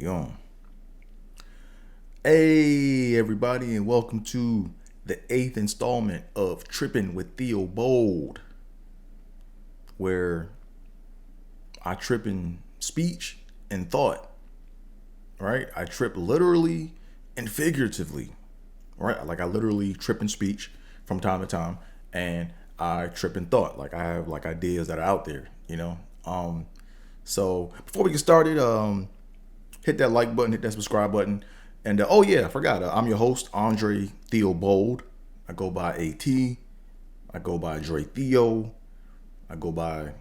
on? Hey, everybody, and welcome to the 8th installment of Trippin with Theobold, where I trip in speech and thought, right? I trip literally and figuratively, right? Like I literally trip in speech from time to time, and I trip in thought. Like I have like ideas that are out there. So before we get started, hit that like button, hit that subscribe button. And oh yeah, I forgot. I'm your host, Andre Theobold. I go by AT. I go by Dre Theo. I go by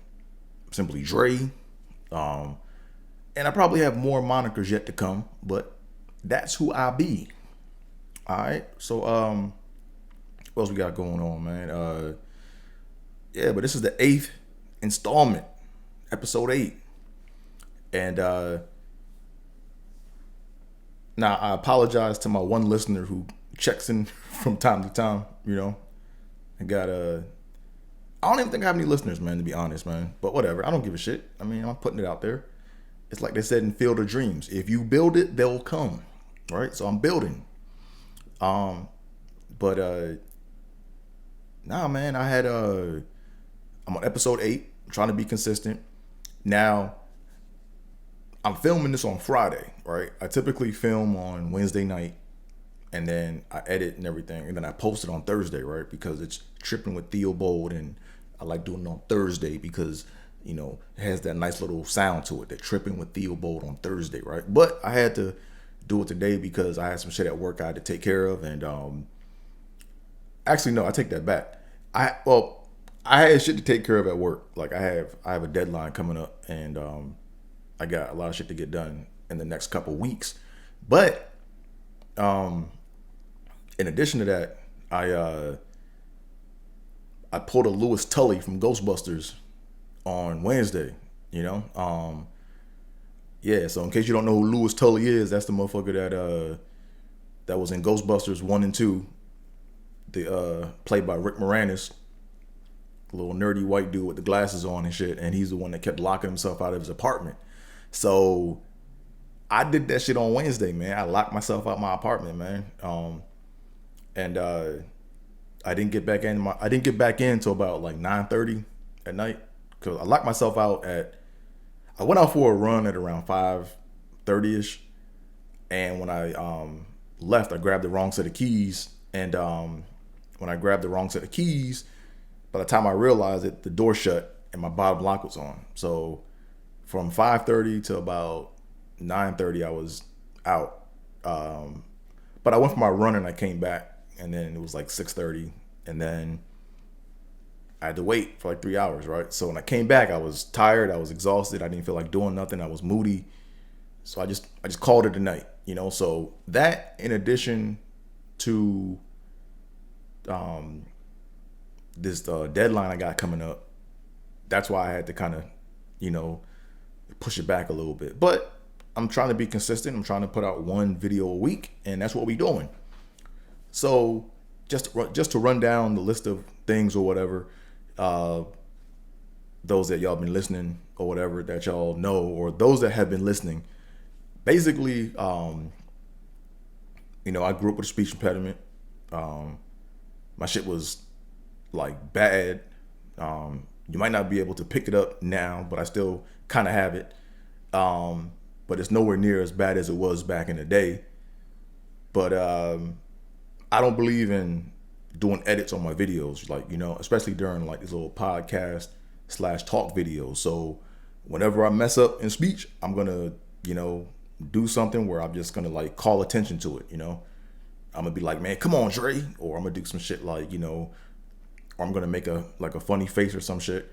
simply Dre. And I probably have more monikers yet to come, but that's who I be. All right. So what else we got going on, man? Yeah, but this is the 8th installment, episode 8. And now, I apologize to my one listener who checks in from time to time. I got I don't even think I have any listeners, man, to be honest, man. But whatever, I don't give a shit. I mean, I'm putting it out there. It's like they said in Field of Dreams: if you build it, they'll come. Right? So I'm building. But nah, man, I'm on episode 8. I'm trying to be consistent. Now, I'm filming this on Friday, right? I typically film on Wednesday night, and then I edit and everything, and then I post it on Thursday, right? Because it's Trippin with Theobold, and I like doing it on Thursday because it has that nice little sound to it. That Trippin with Theobold on Thursday, right? But I had to do it today because I had some shit at work I had to take care of, and actually no, I take that back. I had shit to take care of at work. Like I have a deadline coming up, and I got a lot of shit to get done in the next couple weeks. But in addition to that, I pulled a Lewis Tully from Ghostbusters on Wednesday. Yeah. So in case you don't know who Lewis Tully is, that's the motherfucker that was in Ghostbusters 1 and 2. The played by Rick Moranis, a little nerdy white dude with the glasses on and shit, and he's the one that kept locking himself out of his apartment. So I did that shit on Wednesday, man. I locked myself out my apartment, man. And I didn't get back in. I didn't get back in until about like 9:30 at night, because I locked myself out I went out for a run at around 5:30 ish, and when I left, I grabbed the wrong set of keys, and when I grabbed the wrong set of keys, by the time I realized it, the door shut and my bottom lock was on. So from 5:30 to about 9:30, I was out. But I went for my run and I came back, and then it was like 6:30, and then I had to wait for like 3 hours, right? So when I came back, I was tired, I was exhausted, I didn't feel like doing nothing, I was moody. So I just called it a night, So that, in addition to this deadline I got coming up, that's why I had to kind of, push it back a little bit. But I'm trying to be consistent. I'm trying to put out one video a week, and that's what we're doing. So just to run down the list of things or whatever, those that y'all been listening or whatever that y'all know, or those that have been listening, basically, I grew up with a speech impediment. My shit was like bad. You might not be able to pick it up now, but I still kind of have it. But it's nowhere near as bad as it was back in the day. But I don't believe in doing edits on my videos, like, especially during like these little podcast / talk videos. So whenever I mess up in speech, I'm gonna, do something where I'm just gonna like call attention to it. I'm gonna be like, man, come on, Dre, or I'm gonna do some shit like, or I'm gonna make a funny face or some shit.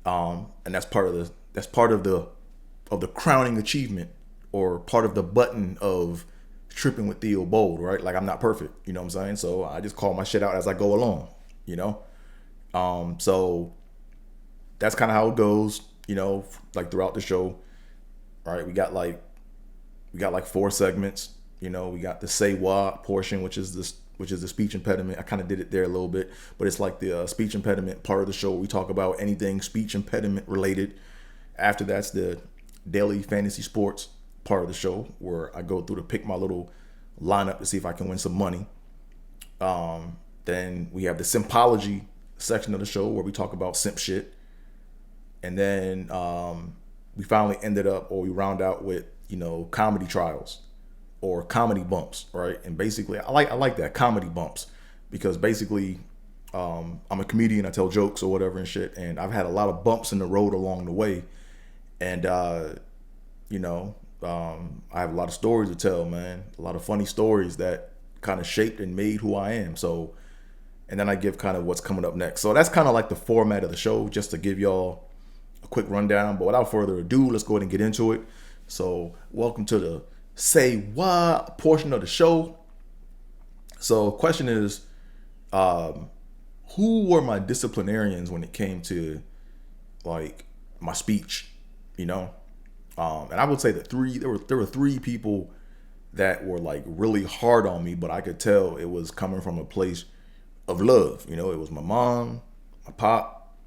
And that's part of the crowning achievement, or part of the button of Trippin with Theobold, right? Like, I'm not perfect, you know what I'm saying? So I just call my shit out as I go along, So that's kind of how it goes, like throughout the show. All right, we got like 4 segments. We got the say what portion, which is the speech impediment. I kind of did it there a little bit, but it's like the speech impediment part of the show. We talk about anything speech impediment related. After that's the daily fantasy sports. part of the show where I go through to pick my little lineup to see if I can win some money. Then we have the simpology section of the show where we talk about simp shit. And then we finally ended up, or we round out with, comedy trials or comedy bumps, right? And basically, I like that, comedy bumps, because basically, I'm a comedian. I tell jokes or whatever and shit, and I've had a lot of bumps in the road along the way, and I have a lot of stories to tell, man. A lot of funny stories that kind of shaped and made who I am. So, and then I give kind of what's coming up next. So that's kind of like the format of the show, just to give y'all a quick rundown. But without further ado, let's go ahead and get into it. So, welcome to the Say What portion of the show. So, question is, who were my disciplinarians when it came to like my speech? And I would say that there were three people that were like really hard on me, but I could tell it was coming from a place of love. It was my mom, my pop,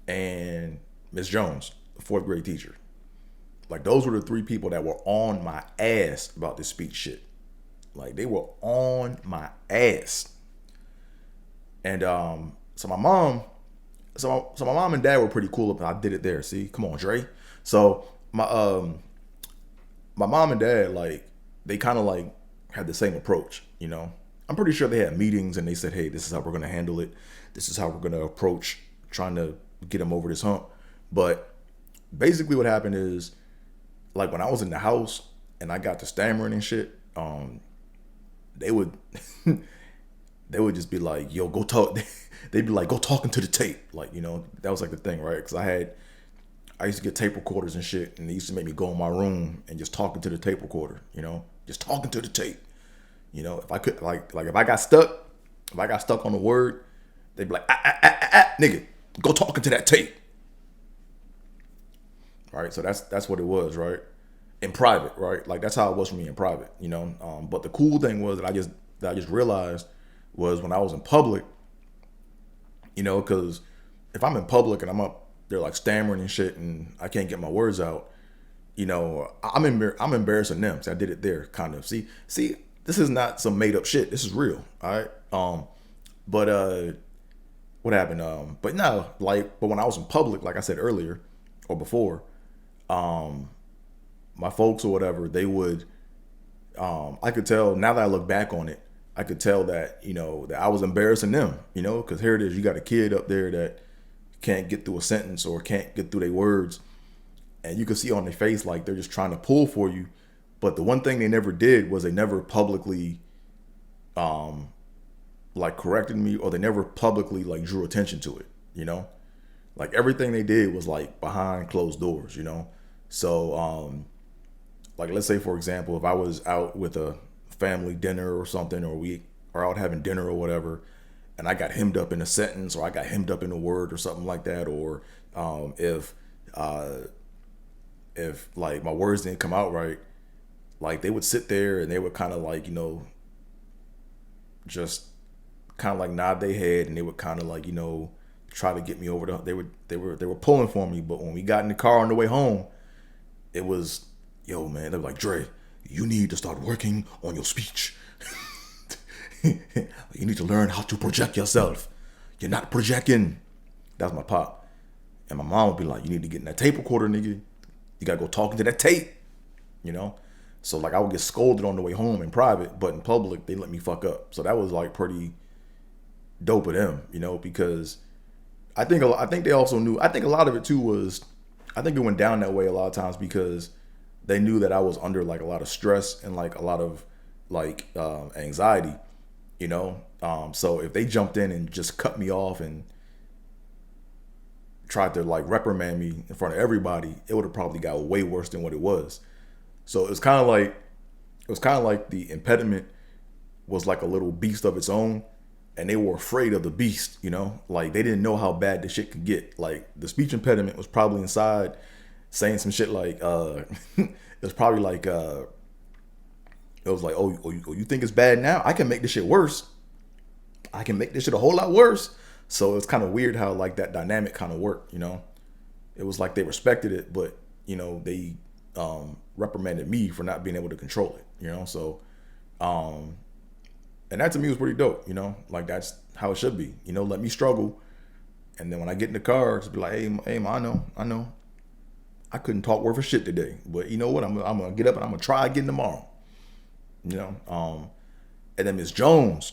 and Miss Jones, the fourth grade teacher. Like, those were the three people that were on my ass about this speech shit. Like, they were on my ass. And so my mom and dad were pretty cool about I did it there. See, come on, Dre. So my mom and dad, like, they kind of like had the same approach. I'm pretty sure they had meetings and they said, hey, this is how we're gonna handle it. This is how we're gonna approach trying to get them over this hump. But basically, what happened is, like, when I was in the house and I got to stammering and shit, they would they would just be like, yo, go talk. They'd be like, go talk into the tape. Like, that was like the thing, right? Because I used to get tape recorders and shit, and they used to make me go in my room and just talk into the tape recorder, just talking to the tape. If I could, like if I got stuck on a word, they'd be like, nigga, go talk into that tape. Right? So that's what it was, right? In private, right? Like, that's how it was for me in private, But the cool thing was that I just realized was when I was in public, because if I'm in public and I'm up there like stammering and shit and I can't get my words out, I'm embarrassing them. So I did it there, kind of. See, this is not some made up shit. This is real, all right? But what happened? But when I was in public, like I said earlier or before, my folks or whatever, they would, I could tell now that I look back on it, I could tell that, that I was embarrassing them, because here it is, you got a kid up there that can't get through a sentence or can't get through their words. And you can see on their face, like, they're just trying to pull for you. But the one thing they never did was they never publicly, like, corrected me, or they never publicly, like, drew attention to it, Like, everything they did was, like, behind closed doors, So, like, let's say, for example, if I was out with a family dinner or something, or we are out having dinner or whatever, and I got hemmed up in a sentence, or I got hemmed up in a word or something like that, or if like my words didn't come out right, like, they would sit there and they would kind of like, just kind of like nod their head, and they would kind of like, try to get me over they were pulling for me. But when we got in the car on the way home, it was, yo, man, they were like, Dre, you need to start working on your speech. You need to learn how to project yourself. You're not projecting. That's my pop. And my mom would be like, you need to get in that tape recorder, nigga. You gotta go talk into that tape. So, like, I would get scolded on the way home in private, but in public, they let me fuck up. So that was, like, pretty dope of them, because I think they also knew. I think a lot of it too was, I think it went down that way a lot of times because they knew that I was under, like, a lot of stress and, like, a lot of, like, anxiety, So if they jumped in and just cut me off and tried to, like, reprimand me in front of everybody, it would have probably got way worse than what it was. So it was kind of like the impediment was like a little beast of its own, and they were afraid of the beast, Like, they didn't know how bad the shit could get. Like, the speech impediment was probably inside saying some shit like, it was probably like, it was like, oh, you think it's bad now? I can make this shit worse. I can make this shit a whole lot worse. So it's kind of weird how, like, that dynamic kind of worked, It was like they respected it, but, they reprimanded me for not being able to control it. You know, so and that to me was pretty dope. You know, like that's how it should be. You know, let me struggle, and then when I get in the car, just be like, hey, I know, I couldn't talk worth of shit today, but you know what? I'm gonna get up and I'm gonna try again tomorrow. You know, and then Miss Jones,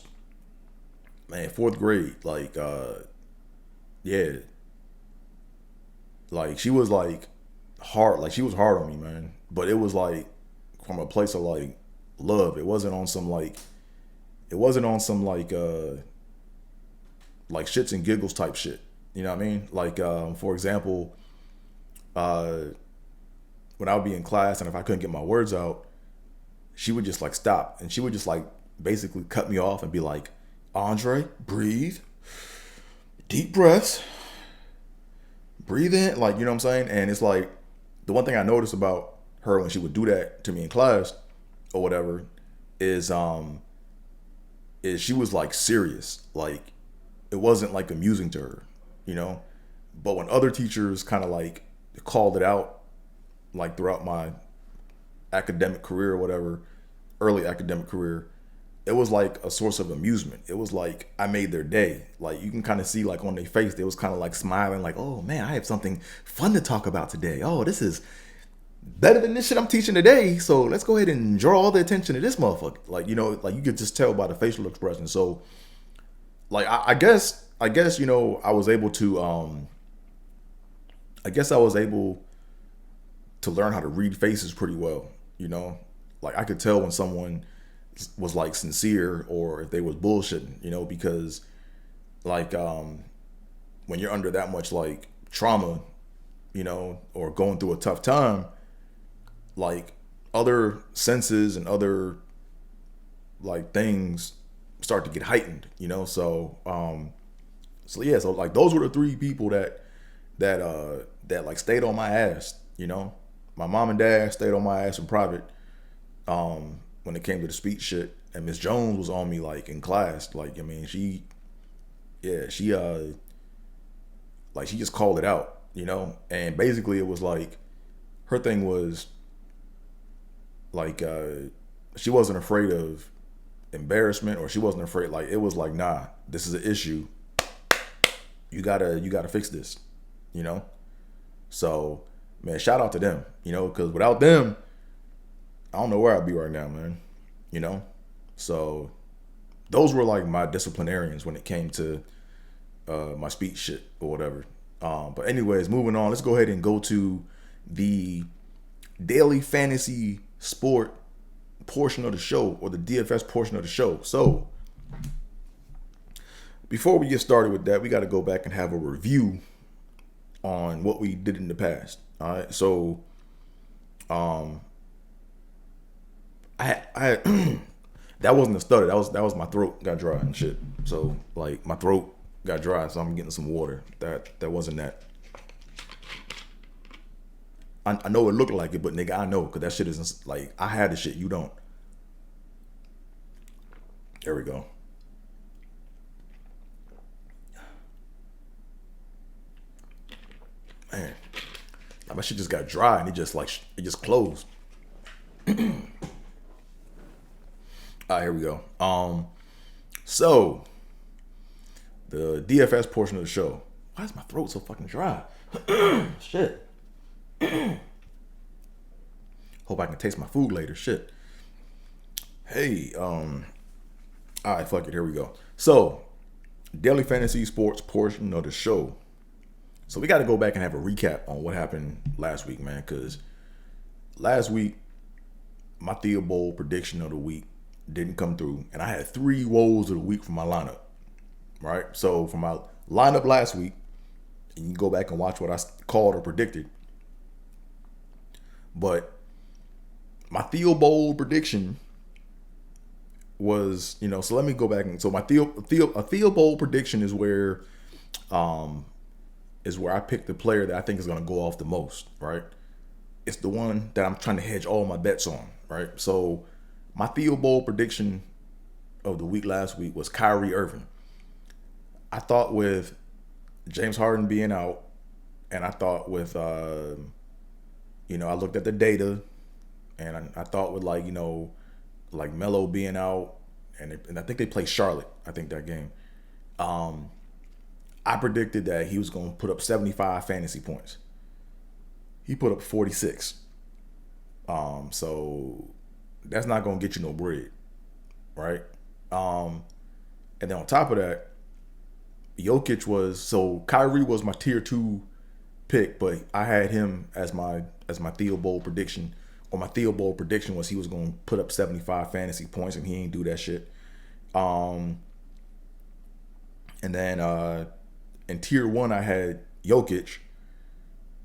man, fourth grade, like, yeah, like she was like hard, like she was hard on me, man. But it was like from a place of like love. It wasn't on some like, like shits and giggles type shit. You know what I mean? Like, for example, when I would be in class and if I couldn't get my words out, she would just like stop and she would just like basically cut me off and be like, Andre, breathe, deep breaths, breathe in, like, you know what I'm saying? And it's like the one thing I noticed about her when she would do that to me in class or whatever is she was like serious. Like it wasn't like amusing to her, you know? But when other teachers kind of like called it out, like throughout my academic career or whatever, early academic career, it was like a source of amusement. It was like I made their day. Like you can kind of see like on their face, they was kind of like smiling like, oh man, I have something fun to talk about today. Oh, this is better than this shit I'm teaching today. So let's go ahead and draw all the attention to this motherfucker. Like, you know, like you could just tell by the facial expression. So like, I guess, you know, I was able to learn how to read faces pretty well, you know? Like I could tell when someone was like sincere or if they was bullshitting, you know, because like when you're under that much like trauma, you know, or going through a tough time, like other senses and other like things start to get heightened, you know? So yeah, so like those were the three people that like stayed on my ass, you know? My mom and dad stayed on my ass in private when it came to the speech shit, and Miss Jones was on me like in class. Like, I mean, she like she just called it out, you know? And basically it was like her thing was like she wasn't afraid of embarrassment, or she wasn't afraid, like it was like, nah, this is an issue. You gotta fix this, you know? So man, shout out to them, you know, because without them, I don't know where I'd be right now, man. You know? So those were like my disciplinarians when it came to my speech shit or whatever. But anyways, moving on, let's go ahead and go to the daily fantasy sport portion of the show, or the DFS portion of the show. So before we get started with that, we got to go back and have a review on what we did in the past. All right. So I that wasn't a stutter. That was my throat got dry and shit. So like my throat got dry, so I'm getting some water. That wasn't that. I know it looked like it, but nigga, I know, because that shit isn't like, I had the shit, you don't. There we go. Man, my shit just got dry and it just closed. All right, here we go. So the DFS portion of the show. Why is my throat so fucking dry? Shit. Hope I can taste my food later. Shit. Hey, all right, fuck it. Here we go. So, daily fantasy sports portion of the show. So we got to go back and have a recap on what happened last week, man. Because last week, my Theobold prediction of the week didn't come through, and I had 3 woes of the week for my lineup. Right. So for my lineup last week, and you can go back and watch what I called or predicted. But my Theobold prediction was, you know, so let me go back and, so my Theobold prediction is where I picked the player that I think is going to go off the most, right? It's the one that I'm trying to hedge all my bets on, right? So my Theobold prediction of the week last week was Kyrie Irving. I thought with James Harden being out, and I thought with I looked at the data, and I thought with like Melo being out, and I think they play Charlotte. I think that game. I predicted that he was going to put up 75 fantasy points. He put up 46. So that's not going to get you no bread, right? And then on top of that, Kyrie was my tier 2 pick, but I had him as my Theobold prediction. Or my Theobold prediction was he was going to put up 75 fantasy points, and he ain't do that shit. And then in tier 1 I had Jokic.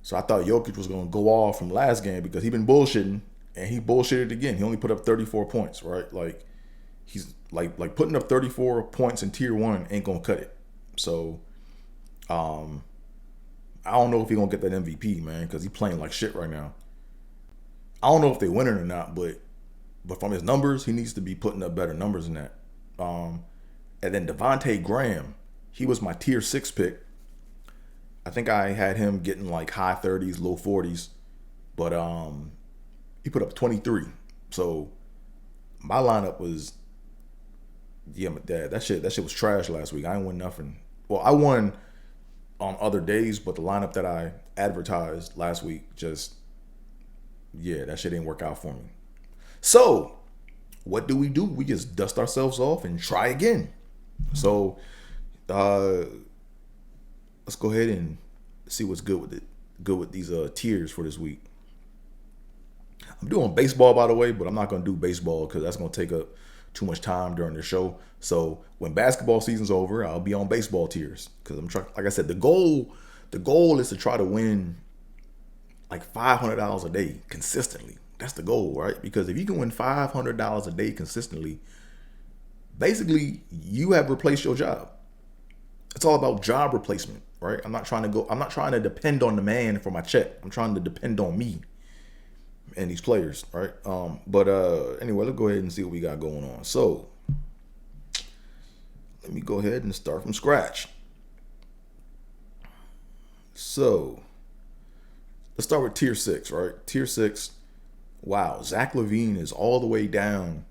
So I thought Jokic was going to go off from last game because he been bullshitting, and he bullshitted again. He only put up 34 points, right? Like he's like putting up 34 points in tier 1 ain't going to cut it. So I don't know if he's going to get that MVP, man, because he's playing like shit right now. I don't know if they winning or not, but from his numbers, he needs to be putting up better numbers than that. And then Devontae Graham, he was my tier 6 pick. I think I had him getting like high 30s, low 40s, but he put up 23. So my lineup was, that shit was trash last week. I didn't win nothing. Well, I won on other days, but the lineup that I advertised last week just, that shit didn't work out for me. So what do? We just dust ourselves off and try again. So let's go ahead and see what's good with it. Good with these tiers for this week. I'm doing baseball, by the way, but I'm not going to do baseball because that's going to take up too much time during the show. So when basketball season's over, I'll be on baseball tiers because I'm trying. Like I said, the goal is to try to win like $500 a day consistently. That's the goal, right? Because if you can win $500 a day consistently, basically you have replaced your job. It's all about job replacement, right? I'm not trying to depend on the man for my check. I'm trying to depend on me and these players, right? But anyway, let's go ahead and see what we got going on. So let me go ahead and start from scratch. So let's start with tier 6, right? Tier 6. Wow, Zach LaVine is all the way down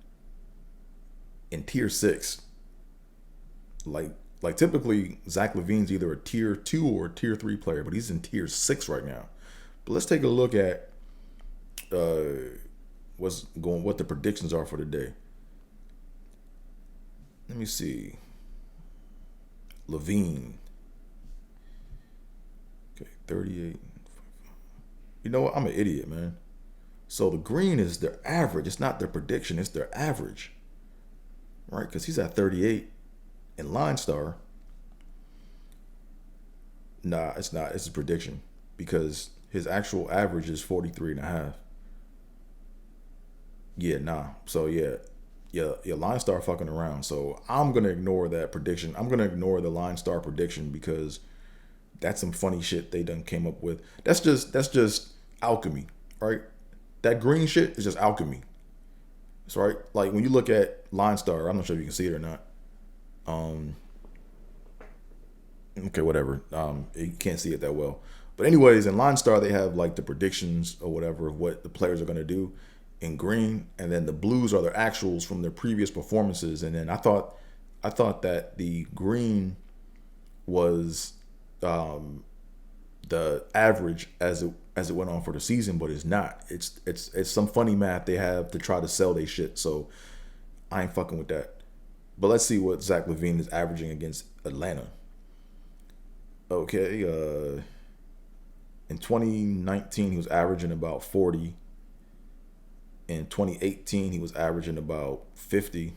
in tier 6. Like typically Zach LaVine's either a tier 2 or a tier 3 player, but he's in tier 6 right now. But let's take a look at what the predictions are for the day. Let me see. LaVine. Okay, 38. You know what? I'm an idiot, man. So the green is their average. It's not their prediction. It's their average. Right? Because he's at 38 in Line Star. Nah, it's not. It's a prediction. Because his actual average is 43.5. Yeah, nah. So yeah, Line Star fucking around. So I'm gonna ignore that prediction. I'm gonna ignore the Line Star prediction because that's some funny shit they done came up with. That's just alchemy, right? That green shit is just alchemy. That's right. Like when you look at Line Star, I'm not sure if you can see it or not. Okay, whatever. You can't see it that well. But anyways, in Line Star, they have like the predictions or whatever of what the players are gonna do in green, and then the blues are their actuals from their previous performances. And then I thought that the green was the average as it went on for the season, but it's not. It's some funny math they have to try to sell they shit. So I ain't fucking with that. But let's see what Zach LaVine is averaging against Atlanta. Okay, in 2019 he was averaging about 40. In 2018 he was averaging about 50.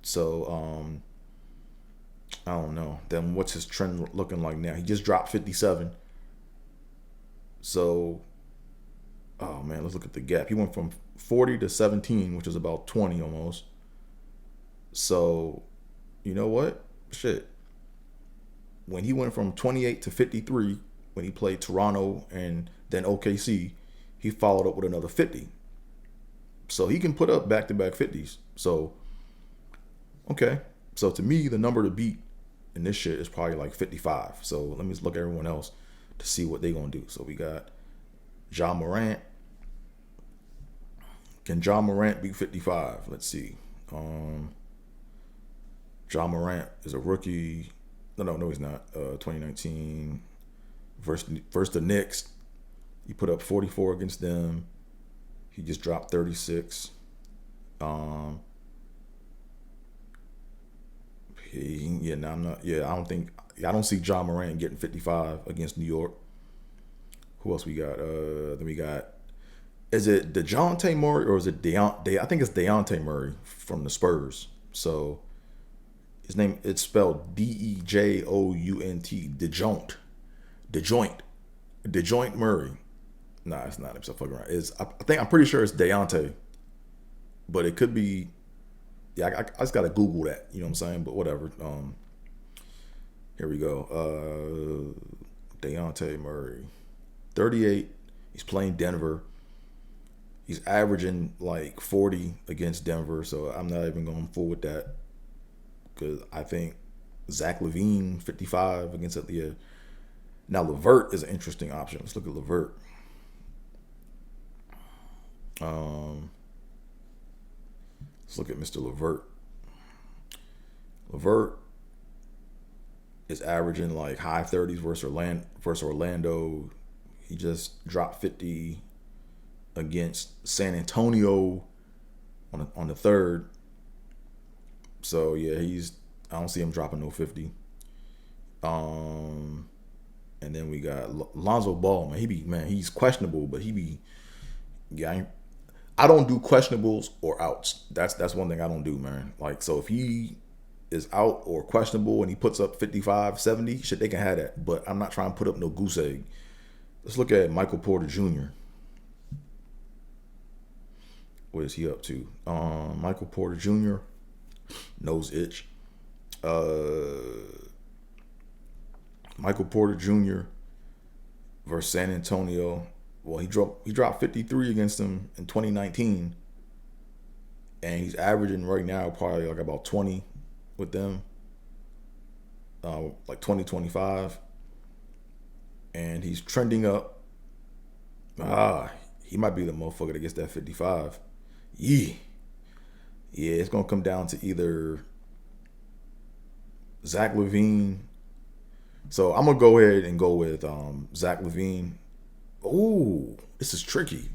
So I don't know. Then what's his trend looking like now? He just dropped 57. So, oh man, let's look at the gap. He went from 40 to 17, which is about 20 almost. So, you know what? Shit. When he went from 28 to 53, when he played Toronto and then OKC, he followed up with another 50. So he can put up back-to-back 50s. So, okay. So to me, the number to beat in this shit is probably like 55. So let me just look at everyone else to see what they gonna do. So we got Ja Morant. Can John Morant beat 55? Let's see. John Morant is a rookie. No, he's not. 2019 versus the Knicks. He put up 44 against them. He just dropped 36. I'm not. Yeah, I don't see John Morant getting 55 against New York. Who else we got? Then we got. Is it DeJounte Murray or is it I think it's Dejounte Murray from the Spurs. So his name, it's spelled DeJount. DeJoint Murray. Nah, it's not. I'm so fucking right. I'm pretty sure it's Dejounte, but it could be. Yeah, I just gotta Google that. You know what I'm saying? But whatever. Here we go. Dejounte Murray, 38. He's playing Denver. He's averaging like 40 against Denver, so I'm not even going full with that because I think Zach LaVine 55 against Atlanta. Now LeVert is an interesting option. Let's look at LeVert. Let's look at Mr. LeVert. LeVert is averaging like high 30s versus Orlando. He just dropped 50 against San Antonio on the third. So yeah, I don't see him dropping no 50. And then we got Lonzo Ball, man. He's questionable, but I don't do questionables or outs. That's one thing I don't do, man. Like, so if he is out or questionable and he puts up 55, 70, shit, they can have that. But I'm not trying to put up no goose egg. Let's look at Michael Porter Jr. What is he up to? Michael Porter Jr. Nose itch. Michael Porter Jr. versus San Antonio. Well, he dropped 53 against them in 2019, and he's averaging right now probably like about 20 with them, like 20, 25, and he's trending up. He might be the motherfucker that gets that 55. Yeah, it's gonna come down to either Zach LaVine. So I'm gonna go ahead and go with Zach LaVine. Ooh, this is tricky.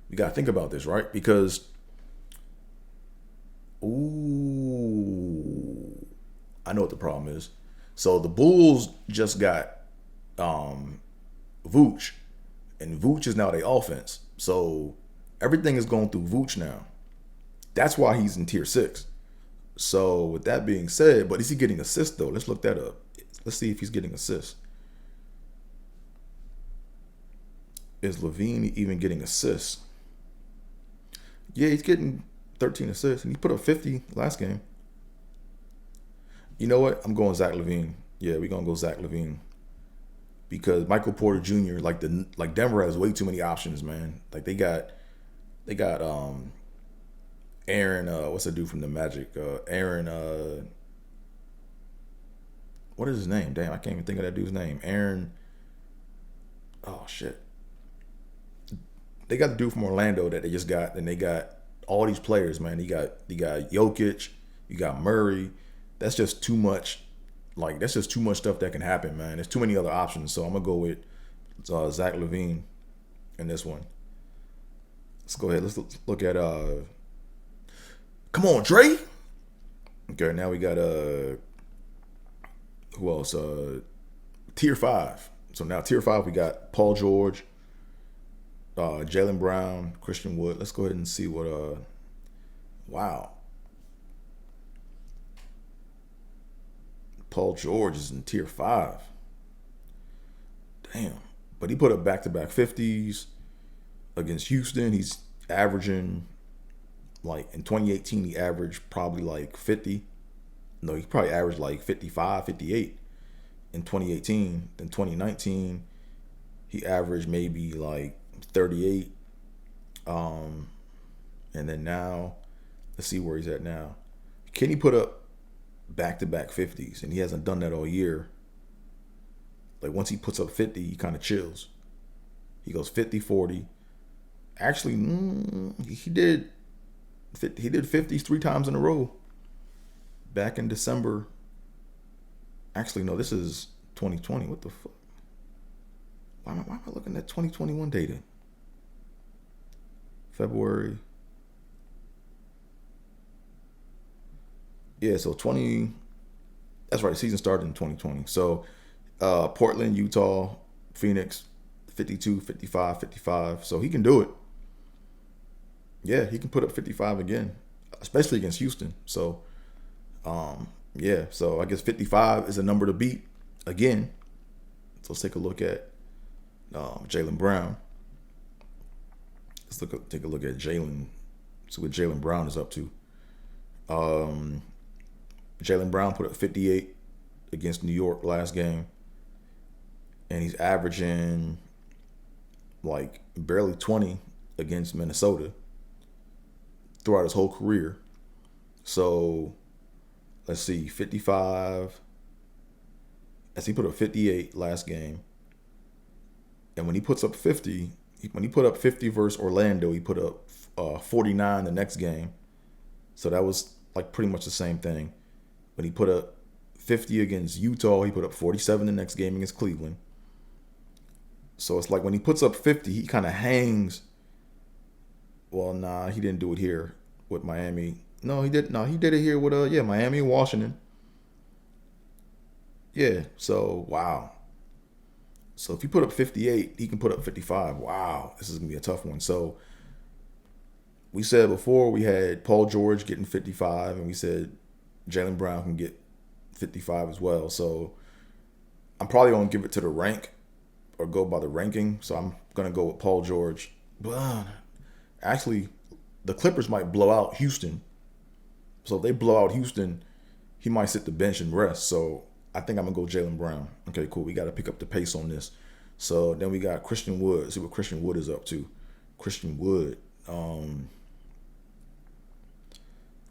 We gotta think about this, right? Because I know what the problem is. So the Bulls just got Vooch, and Vooch is now their offense. So everything is going through Vooch now. That's why he's in tier 6. So with that being said, but is he getting assists though? Let's look that up. Let's see if he's getting assists. Is LaVine even getting assists? Yeah, he's getting 13 assists, and he put up 50 last game. You know what? I'm going Zach LaVine. Yeah, we're gonna go Zach LaVine because Michael Porter Jr. like Denver has way too many options, man. Like they got Aaron. What's the dude from the Magic? Aaron. What is his name? Damn, I can't even think of that dude's name. Aaron. Oh shit. They got the dude from Orlando that they just got, and they got all these players, man. You got Jokic, you got Murray. That's just too much. Like, that's just too much stuff that can happen, man. There's too many other options. So I'm gonna go with Zach LaVine in this one. Let's go ahead. Let's look at come on, Dre. Okay, now we got who else? Tier 5. So now tier 5 we got Paul George, Jaylen Brown, Christian Wood. Let's go ahead and see what wow. Paul George is in tier 5. Damn. But he put up back-to-back 50s against Houston. He's averaging, like, in 2018, he averaged probably like 50. No, he probably averaged like 55, 58 in 2018. In 2019, he averaged maybe like 38. And then now, let's see where he's at now. Can he put up back-to-back 50s? And he hasn't done that all year. Like, once he puts up 50, he kind of chills. He goes 50, 40, Actually, he did 50s 3 times in a row back in December. Actually, no, this is 2020. What the fuck? Why am I looking at 2021 data? February. Yeah, so 20. That's right. Season started in 2020. So Portland, Utah, Phoenix, 52, 55, 55. So he can do it. Yeah, he can put up 55 again, especially against Houston. So yeah, so I guess 55 is a number to beat again. So let's take a look at Jaylen Brown. Take a look at Jaylen. See what Jaylen Brown is up to. Jaylen Brown put up 58 against New York last game, and he's averaging like barely 20 against Minnesota throughout his whole career. So let's see, 55. As he put up 58 last game, and when he puts up 50, when he put up 50 versus Orlando, he put up 49 the next game. So that was like pretty much the same thing. When he put up 50 against Utah, he put up 47 the next game against Cleveland. So it's like when he puts up 50, he kind of hangs. Well, nah, he didn't do it here with Miami. No, he did. No, he did it here with Miami and Washington. Yeah. So wow. So if he put up 58, he can put up 55. Wow, this is gonna be a tough one. So we said before we had Paul George getting 55, and we said Jaylen Brown can get 55 as well. So I'm probably gonna give it to the rank or go by the ranking. So I'm gonna go with Paul George. But actually, the Clippers might blow out Houston. So if they blow out Houston, he might sit the bench and rest. So I think I'm gonna go Jaylen Brown. Okay, cool. We got to pick up the pace on this. So then we got Christian Wood. See what Christian Wood is up to. Christian Wood.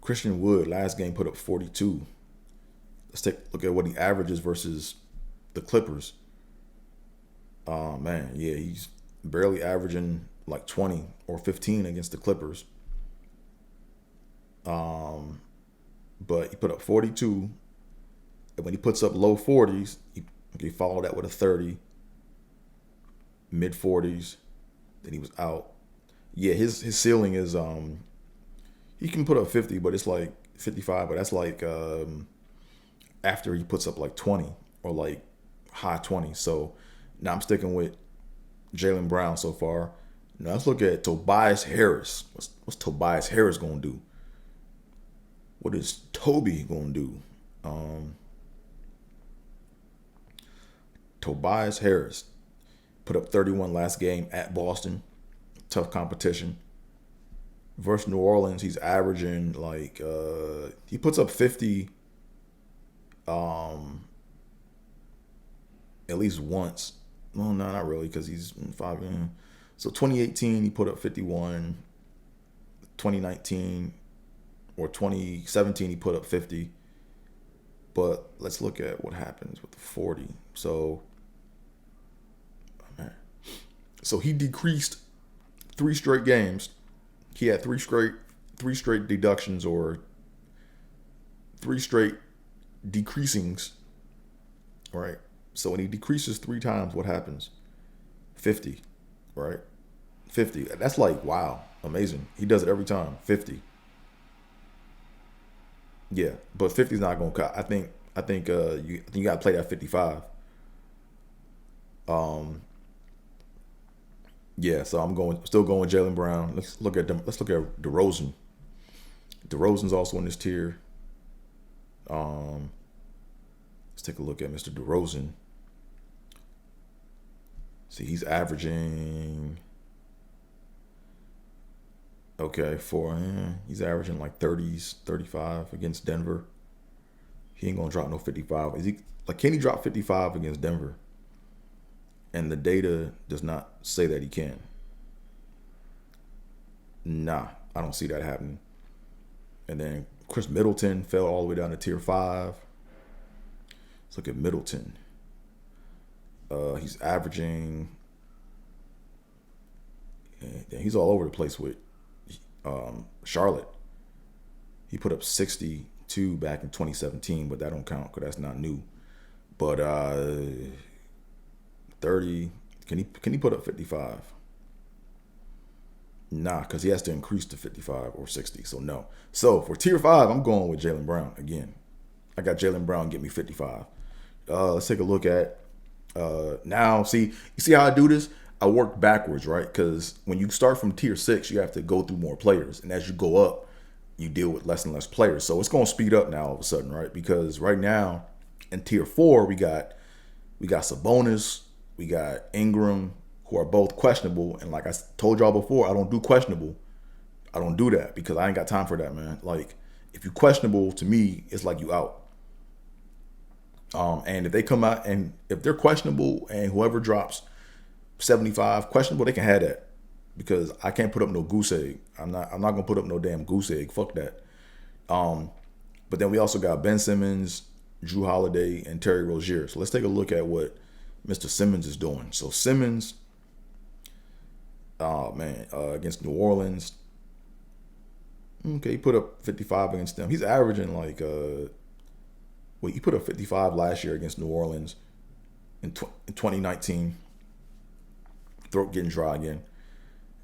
Christian Wood last game put up 42. Let's take a look at what he averages versus the Clippers. Man, yeah, he's barely averaging like 20 or 15 against the Clippers. But he put up 42. And when he puts up low 40s, he followed that with a 30, mid 40s. Then he was out. Yeah, his ceiling is he can put up 50, but it's like 55. But that's like after he puts up like 20 or like high 20. So now I'm sticking with Jaylen Brown so far. Now let's look at Tobias Harris. What's Tobias Harris gonna do? What is Toby gonna do? Tobias Harris put up 31 last game at Boston. Tough competition. Versus New Orleans, he's averaging like he puts up 50 at least once. Well, no, not really, because he's 5. So 2018, he put up 51. 2019 or 2017, he put up 50. But let's look at what happens with the 40. So he decreased 3 straight games. He had 3 straight deductions or 3 straight decreasings. Right? So when he decreases 3 times, what happens? 50, right? 50. That's like, wow, amazing. He does it every time. 50. Yeah, but 50 is not gonna cut. I think you gotta play that 55. Yeah, so still going Jaylen Brown. Let's look at them. Let's look at DeRozan. DeRozan's also in this tier. Let's take a look at Mr. DeRozan. See, he's averaging. Okay, he's averaging like 30s, 35 against Denver. He ain't gonna drop no 55. Can he drop 55 against Denver? And the data does not say that he can. Nah, I don't see that happening. And then Chris Middleton fell all the way down to tier 5. Let's look at Middleton. He's averaging. And he's all over the place with Charlotte. He put up 62 back in 2017, but that don't count because that's not new. But 30, can he put up 55? Nah, because he has to increase to 55 or 60. So no. So for tier 5, I'm going with Jaylen Brown again. I got Jaylen Brown get me 55. Let's take a look at now. See, you see how I do this? I work backwards, right? Because when you start from tier 6, you have to go through more players, and as you go up, you deal with less and less players. So it's going to speed up now all of a sudden, right? Because right now in tier 4, we got Sabonis, we got Ingram, who are both questionable. And like I told y'all before, I don't do questionable. I don't do that because I ain't got time for that, man. Like, if you questionable, to me, it's like you out. And if they come out and if they're questionable and whoever drops 75 questionable, they can have that because I can't put up no goose egg. I'm not gonna put up no damn goose egg. Fuck that. But then we also got Ben Simmons, Drew Holiday, and Terry Rozier. So let's take a look at what Mr. Simmons is doing. So Simmons, against New Orleans. Okay, he put up 55 against them. He's averaging like he put up 55 last year against New Orleans in 2019. Throat getting dry again.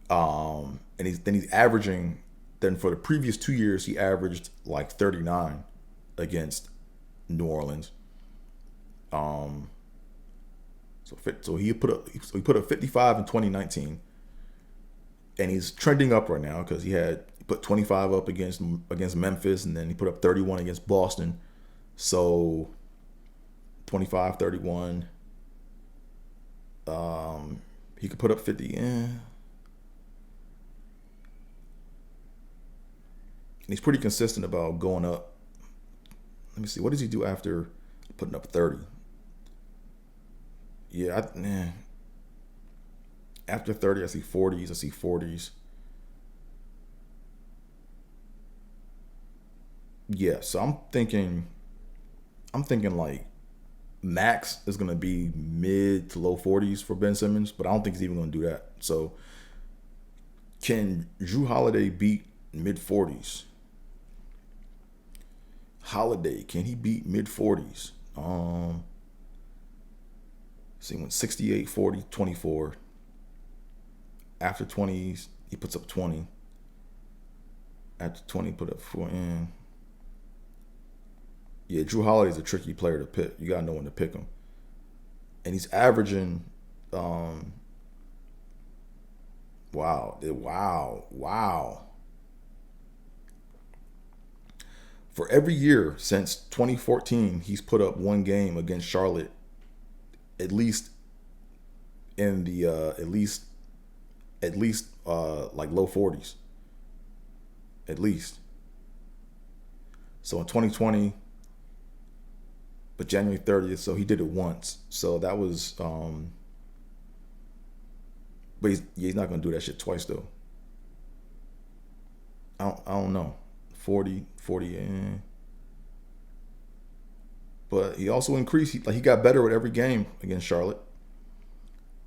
And he's averaging. Then for the previous 2 years, he averaged like 39 against New Orleans. So he put up 55 in 2019, and he's trending up right now because he put 25 up against Memphis, and then he put up 31 against Boston. So 25, 31. He could put up 50. And he's pretty consistent about going up. Let me see. What does he do after putting up 30? Yeah, after 30, I see 40s. I see 40s. Yeah, so I'm thinking like max is going to be mid to low 40s for Ben Simmons, but I don't think he's even going to do that. So can Drew Holiday beat mid 40s? Holiday, can he beat mid 40s? See, went 68, 40, 24. After 20s, he puts up 20. After 20, put up 4. Yeah, Drew Holiday's a tricky player to pick. You gotta know when to pick him. And he's averaging, wow. For every year since 2014, he's put up one game against Charlotte, at least in the like low 40s, at least. So in 2020. But January 30th, so he did it once. So that was, but he's not going to do that shit twice, though. I don't know. 40, But he also increased. He got better with every game against Charlotte.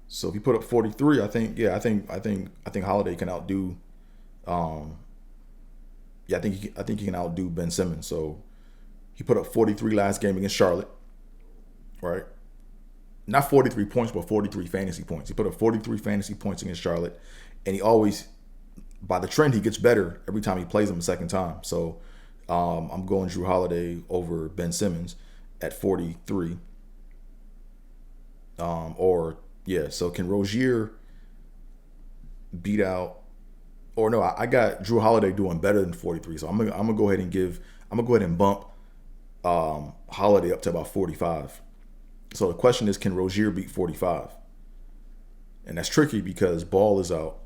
So if he put up 43, I think Holiday can outdo. I think he can outdo Ben Simmons. So he put up 43 last game against Charlotte, right? Not 43 points, but 43 fantasy points. He put up 43 fantasy points against Charlotte, and he always, by the trend, he gets better every time he plays him a second time. So I'm going Drew Holiday over Ben Simmons at 43. So can Rozier beat out? Or no, I got Drew Holiday doing better than 43. So I'm gonna go ahead and bump Holiday up to about 45. So the question is, can Rozier beat 45? And that's tricky because Ball is out,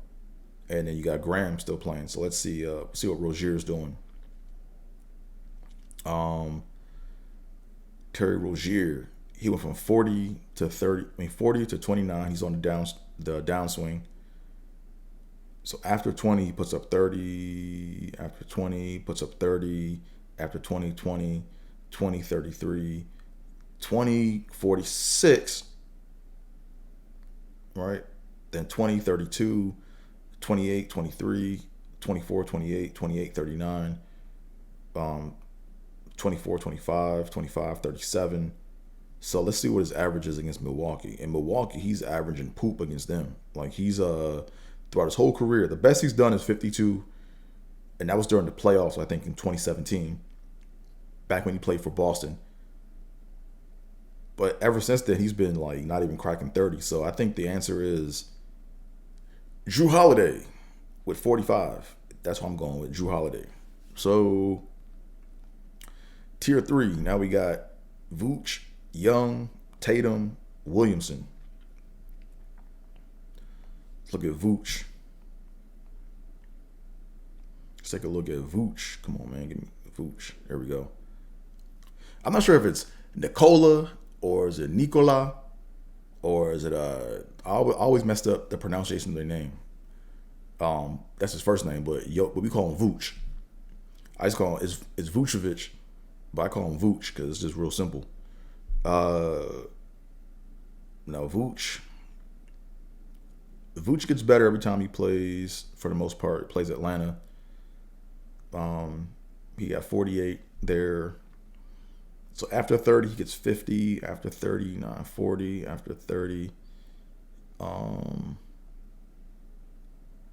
and then you got Graham still playing. So let's see what Rozier is doing. Terry Rozier, he went from 40 to 29. He's on the downswing. So after 20, he puts up 30. After 20, puts up 30. After 20, 20, 20, 33, 20, 46, right? Then 20, 32, 28, 23, 24, 28, 28, 39, 24, 25, 25, 37. So let's see what his average is against Milwaukee. In Milwaukee, he's averaging poop against them. Like he's throughout his whole career, the best he's done is 52, and that was during the playoffs, I think, in 2017, back when he played for Boston. But ever since then, he's been like not even cracking 30. So I think the answer is Jrue Holiday with 45. That's what I'm going with, Jrue Holiday. So tier 3, now we got Vooch, Young, Tatum, Williamson. Let's look at Vooch. Let's take a look at Vooch. Come on, man. Give me Vooch. There we go. I'm not sure if it's Nikola or is it Nikola or is it I always messed up the pronunciation of their name. That's his first name, but we call him Vooch. I just call him it's Vucevic, but I call him Vooch because it's just real simple. No, Vooch gets better every time he plays. For the most part, plays Atlanta. He got 48 there. So after 30, he gets 50. After 30, 40. After 30,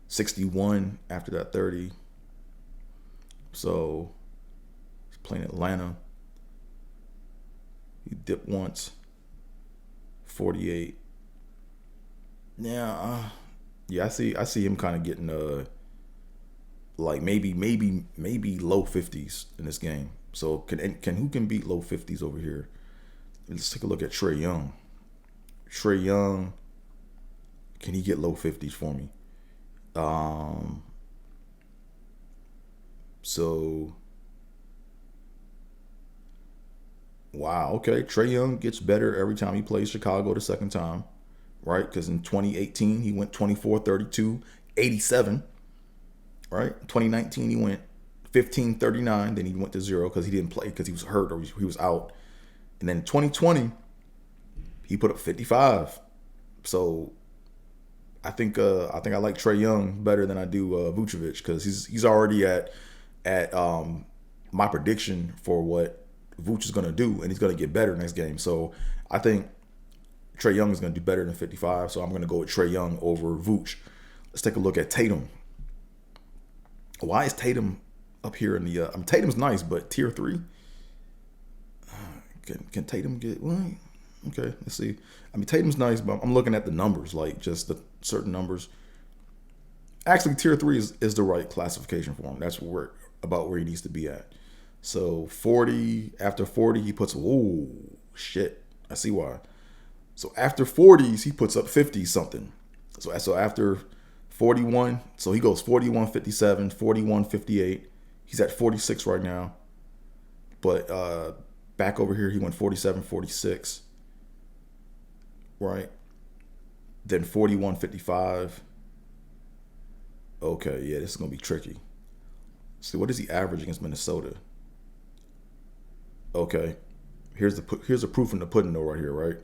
61 after that 30. So he's playing Atlanta. He dipped once. 48. Yeah, I see him kind of getting like maybe low 50s in this game. So who can beat low 50s over here? Let's take a look at Trae Young. Trae Young, can he get low 50s for me? So wow, okay. Trae Young gets better every time he plays Chicago the second time, right? Because in 2018 he went 24, 32, 87, right? 2019 he went 15, 39. Then he went to 0 because he didn't play because he was hurt or he was out. And then in 2020 he put up 55. So I think I like Trae Young better than I do Vucevic because he's already at my prediction for what Vooch is going to do, and he's going to get better next game. So I think Trae Young is going to do better than 55. So I'm going to go with Trae Young over Vooch. Let's take a look at Tatum. Why is Tatum up here in the? Tatum's nice, but tier 3. Can Tatum get? Well, okay, let's see. Tatum's nice, but I'm looking at the numbers, like just the certain numbers. Actually, tier 3 is the right classification for him. That's about where he needs to be at. So 40, after 40, he puts, whoa, shit. I see why. So after 40s, he puts up 50 something. So after 41, so he goes 41, 57, 41, 58. He's at 46 right now. But back over here, he went 47, 46. Right? Then 41, 55. Okay, yeah, this is going to be tricky. See, what does he average against Minnesota? Okay, here's the proof in the pudding though right here, right?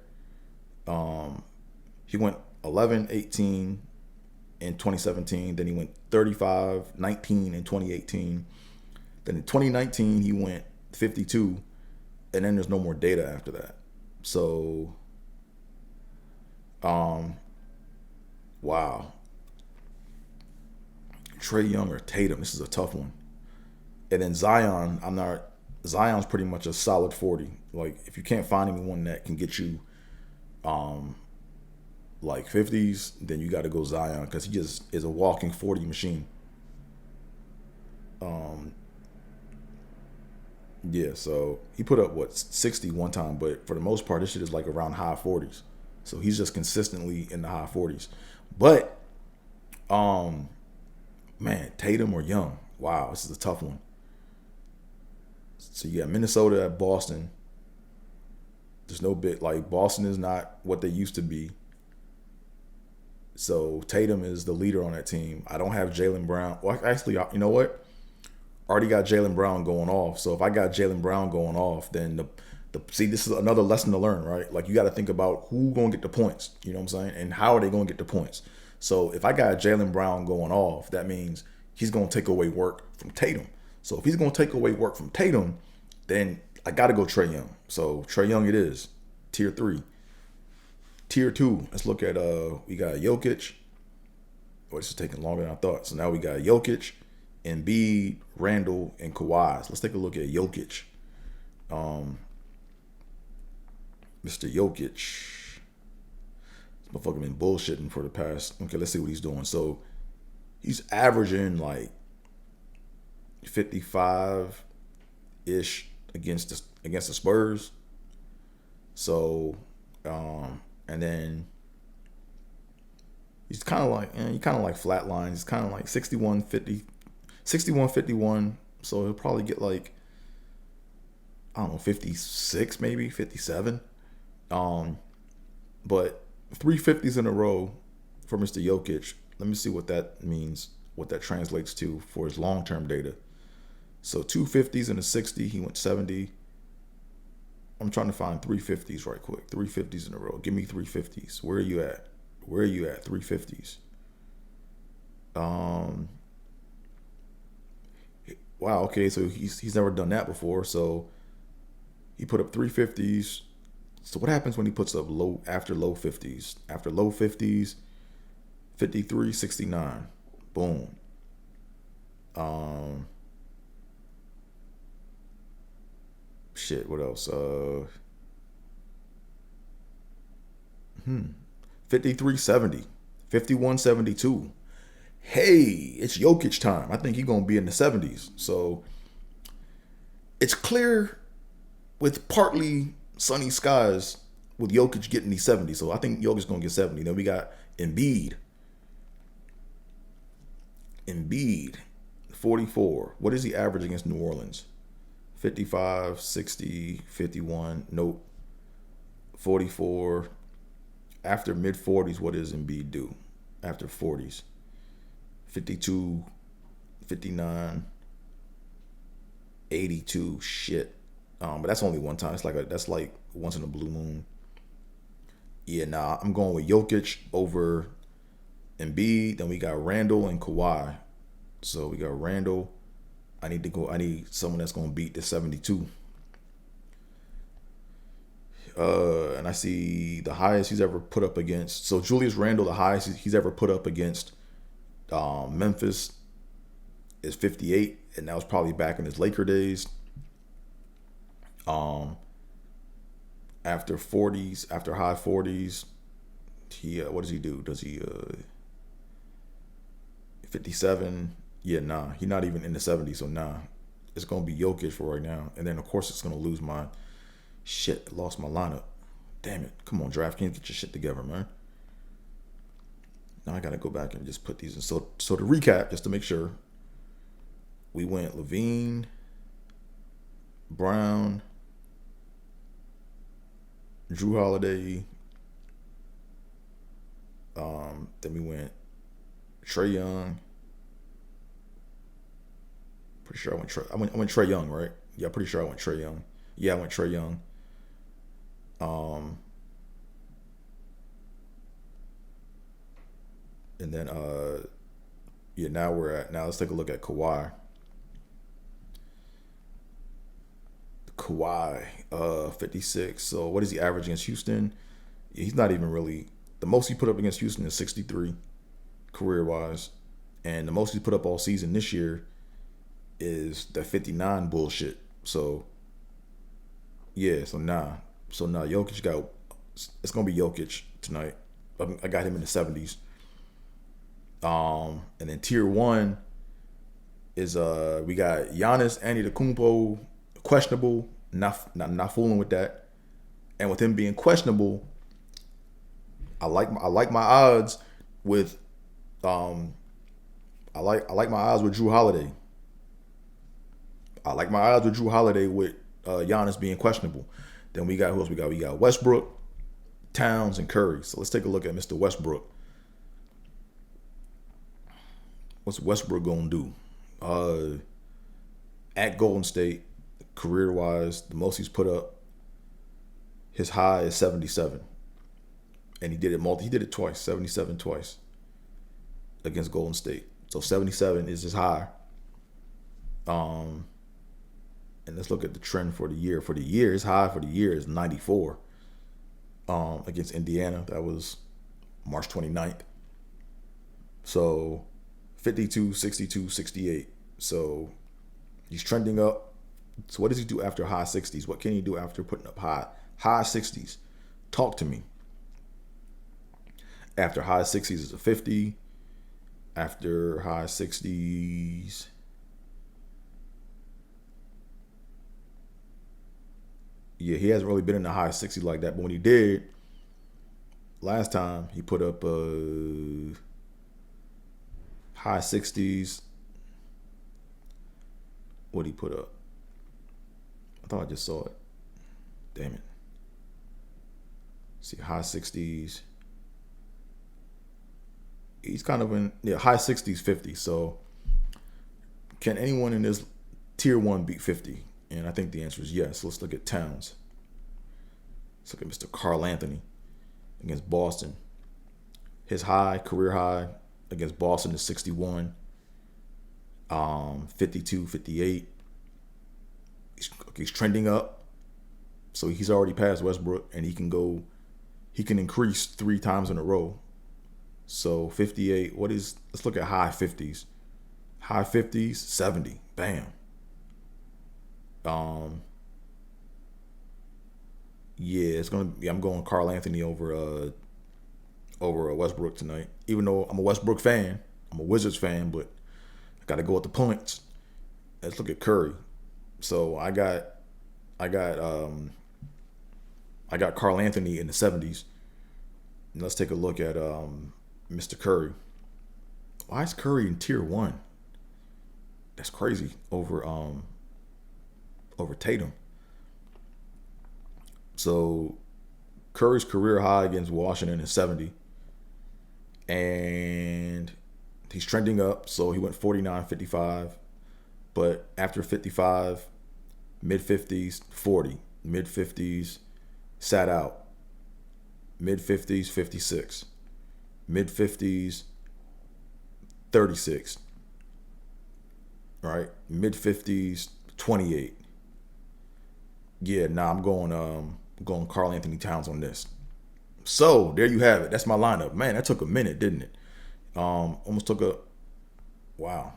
He went 11, 18 in 2017. Then he went 35, 19 in 2018. Then in 2019 he went 52, and then there's no more data after that. So, wow. Trae Young or Tatum, this is a tough one. And then Zion's pretty much a solid 40. Like, if you can't find anyone that can get you like 50s, then you got to go Zion because he just is a walking 40 machine. Yeah, so he put up 60 one time, but for the most part, this shit is like around high 40s. So he's just consistently in the high 40s. But man, Tatum or Young, wow, this is a tough one. So you got Minnesota at Boston. There's no bit like Boston is not what they used to be. So Tatum is the leader on that team. I don't have Jaylen Brown. Well, actually, you know what? Already got Jaylen Brown going off. So if I got Jaylen Brown going off, then see, this is another lesson to learn, right? Like, you got to think about who going to get the points. You know what I'm saying? And how are they going to get the points? So if I got Jaylen Brown going off, that means he's going to take away work from Tatum. So if he's going to take away work from Tatum, then I got to go Trae Young. So Trae Young it is. Tier 3. Tier 2, let's look at, we got Jokic. Oh, this is taking longer than I thought. So now we got Jokic, Embiid, Randall, and Kawhi. So let's take a look at Jokic. Mr. Jokic. This motherfucker been bullshitting for the past. Okay, let's see what he's doing. So he's averaging like 55-ish against the Spurs. So, and then he's kind of like, flatline. He's kind of like 61-50, 61-51. So he'll probably get like, I don't know, 56 maybe, 57. But 350s in a row for Mr. Jokic. Let me see what that means, what that translates to for his long-term data. So 250s and a 60, he went 70. I'm trying to find 350s right quick. 350s in a row. Give me 350s. Where are you at? 350s. Wow, okay, so he's never done that before. So he put up 350s. So what happens when he puts up low 50s? After low 50s, 53, 69. Boom. Shit, what else? 53, 70. 51, 72. Hey, it's Jokic time. I think he's going to be in the 70s. So it's clear with partly sunny skies with Jokic getting these 70. So I think Jokic's going to get 70. Then we got Embiid. 44. What is he average against New Orleans? 55, 60, 51. Nope. 44. After mid 40s, what does Embiid do? After 40s. 52, 59, 82. Shit. But that's only one time. That's like once in a blue moon. Yeah, nah. I'm going with Jokic over Embiid. Then we got Randall and Kawhi. So we got Randall. I need someone that's going to beat the 72. And I see the highest he's ever put up against. So Julius Randle, the highest he's ever put up against Memphis is 58. And that was probably back in his Laker days. After high 40s, he what does he do? Does he 57? Yeah, nah. He's not even in the 70s, so nah. It's gonna be Jokic for right now. And then of course it's gonna lose my shit. I lost my lineup. Damn it. Come on, DraftKings, get your shit together, man. Now I gotta go back and just put these in. So to recap, just to make sure, we went Levine, Brown, Drew Holiday. Then we went Trae Young. Pretty sure I went Trae Young, right? Yeah, pretty sure I went Trae Young. Yeah, I went Trae Young. And then now let's take a look at Kawhi. Kawhi, 56. So what is he average against Houston? He's not even really. The most he put up against Houston is 63, career-wise. And the most he put up all season this year is that 59 bullshit. So, yeah, so Jokic it's going to be Jokic tonight. I got him in the 70s. And then tier 1 is we got Giannis Antetokounmpo, questionable, not fooling with that. And with him being questionable, I like my odds with I like my odds with Drew Holiday. I like my odds with Drew Holiday with Giannis being questionable. Then we got who else we got? We got Westbrook, Towns, and Curry. So let's take a look at Mr. Westbrook. What's Westbrook gonna do? At Golden State, career-wise, the most he's put up, his high is 77. And he did it twice, 77 twice. against Golden State. So 77 is his high. And let's look at the trend for the year. For the year, his high for the year is 94 against Indiana. That was March 29th. So 52, 62, 68. So he's trending up. So what does he do after high 60s? What can he do after putting up high 60s? Talk to me. After high 60s is a 50. After high 60s, yeah, he hasn't really been in the high 60s like that. But when he did, last time he put up high 60s. What did he put up? I thought I just saw it. Damn it. See, high 60s. He's kind of in high 60s, 50. So can anyone in this tier 1 beat 50? And I think the answer is yes. Let's look at Towns. Let's look at Mr. Karl Anthony against Boston. His career high against Boston is 61, 52, 58. He's trending up. So he's already passed Westbrook, and he can increase 3 times in a row. So 58, let's look at high 50s. High 50s, 70. Bam. Yeah, I'm going Karl Anthony over Westbrook tonight. Even though I'm a Westbrook fan, I'm a Wizards fan, but I got to go with the points. Let's look at Curry. So I got Karl Anthony in the 70s. And let's take a look at Mr. Curry. Why is Curry in tier 1? That's crazy over Tatum. So Curry's career high against Washington is 70. And he's trending up. So he went 49, 55. But after 55, mid-50s, 40. Mid-50s, sat out. Mid-50s, 56. Mid-50s, 36. Right? Mid-50s, 28. Yeah, I'm going Karl Anthony Towns on this. So there you have it. That's my lineup. Man, that took a minute, didn't it? Almost took wow.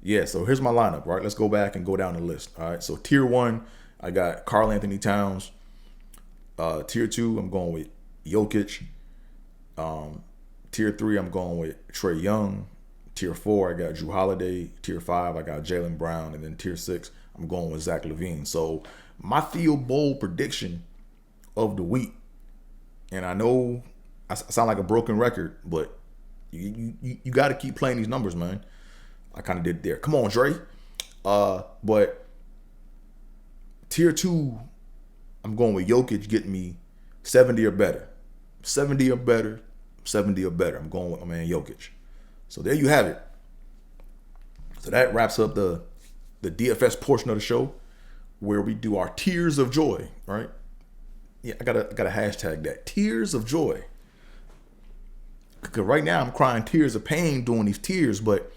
Yeah, so here's my lineup, right? Let's go back and go down the list. All right. So tier 1, I got Karl Anthony Towns. Tier 2, I'm going with Jokic. Tier 3, I'm going with Trae Young. Tier 4, I got Jrue Holiday. Tier 5, I got Jaylen Brown. And then tier 6, I'm going with Zach LaVine. So my Theobold prediction of the week, and I know I sound like a broken record, but you got to keep playing these numbers, man. I kind of did there. Come on, Dre. But tier 2, I'm going with Jokic getting me 70 or better. 70 or better. 70 or better. I'm going with my man Jokic. So there you have it. So that wraps up the DFS portion of the show, where we do our tears of joy, right? Yeah, I gotta hashtag that. Tears of joy. Because right now I'm crying tears of pain doing these tears, but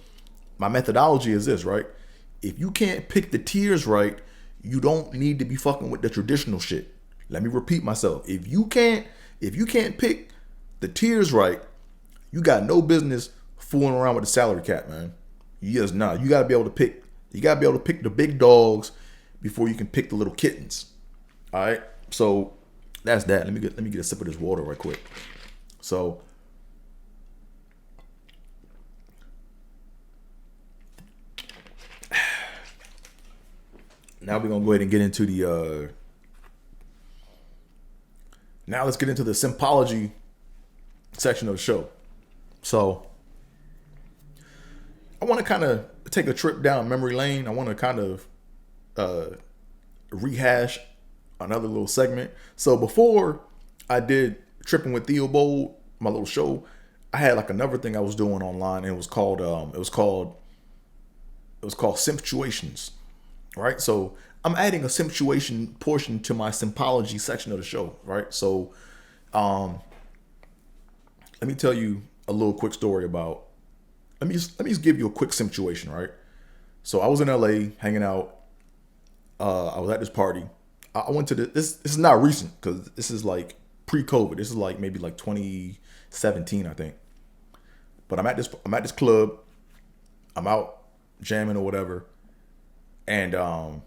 my methodology is this, right? If you can't pick the tiers right, you don't need to be fucking with the traditional shit. Let me repeat myself. If you can't pick the tiers right, you got no business fooling around with the salary cap, man. You just not. You gotta be able to pick. You gotta be able to pick the big dogs before you can pick the little kittens. All right. So that's that. Let me get a sip of this water right quick. So now we're gonna go ahead and get into the now let's get into the sympology section of the show. So I want to kind of take a trip down memory lane. I want to kind of rehash another little segment. So before I did Trippin with Theobold, my little show, I had like another thing I was doing online, and it was called Simptuations. Right? So I'm adding a Simptuation portion to my Sympology section of the show, right? So let me tell you a little quick story about. Let me just give you a quick situation, right? So I was in LA hanging out. I was at this party. I went to this. This is not recent because this is like pre-COVID. This is like maybe like 2017, I think. But I'm at this club. I'm out jamming or whatever, and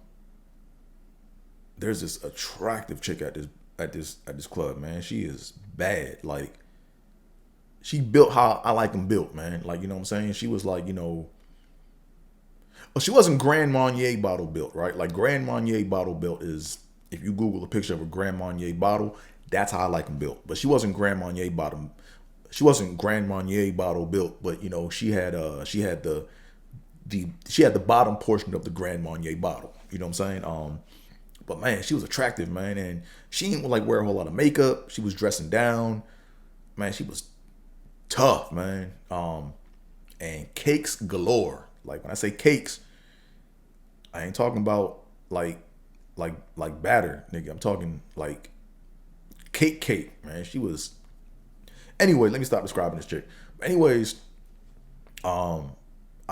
there's this attractive chick at this club, man. She is bad. Like she built how I like them built, man. Like you know what I'm saying. She was like well, she wasn't Grand Marnier bottle built, right? Like Grand Marnier bottle built is if you Google a picture of a Grand Marnier bottle, that's how I like them built. But she wasn't Grand Marnier bottom. She wasn't Grand Marnier bottle built, but she had the bottom portion of the Grand Marnier bottle. You know what I'm saying? But man, she was attractive, man, and she didn't like wear a whole lot of makeup. She was dressing down, man. She was tough, man. And cakes galore. Like when I say cakes, I ain't talking about like batter, nigga. I'm talking like cake, man. She was. Anyway, let me stop describing this chick. Anyways, I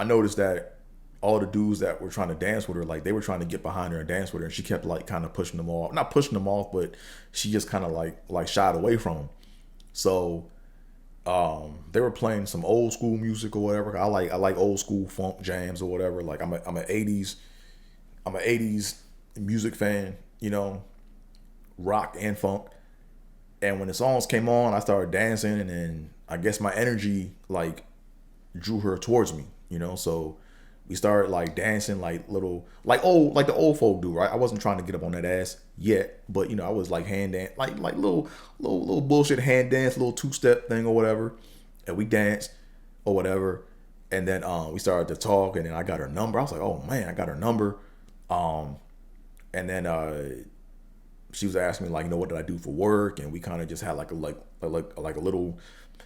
noticed that all the dudes that were trying to dance with her, like they were trying to get behind her and dance with her, and she kept like kind of pushing them off. Not pushing them off, but she just kind of like shied away from them. So they were playing some old school music or whatever. I like old school funk jams or whatever. Like I'm an 80s music fan, rock and funk. And when the songs came on, I started dancing, and then I guess my energy like drew her towards me, So we started like dancing like the old folk do, right? I wasn't trying to get up on that ass yet, but I was like hand dance, like little bullshit hand dance, little 2-step thing or whatever, and we danced or whatever, and then we started to talk, and then I got her number. I was like, oh man, I got her number, and then she was asking me like, what did I do for work, and we kind of just had like a little,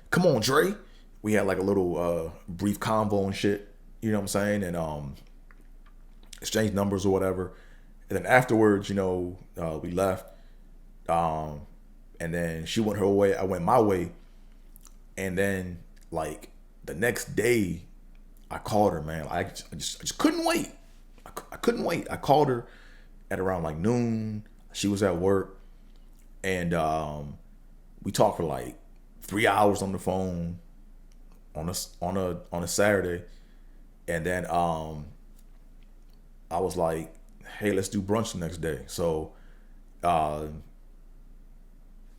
come on, Dre. We had like a little brief convo and shit, you know what I'm saying, and exchanged numbers or whatever. And then afterwards, we left, and then she went her way, I went my way, and then like the next day, I called her, man. I just couldn't wait. I couldn't wait. I called her at around like noon. She was at work, and we talked for like 3 hours on the phone on a Saturday, and then I was like, hey, let's do brunch the next day. So I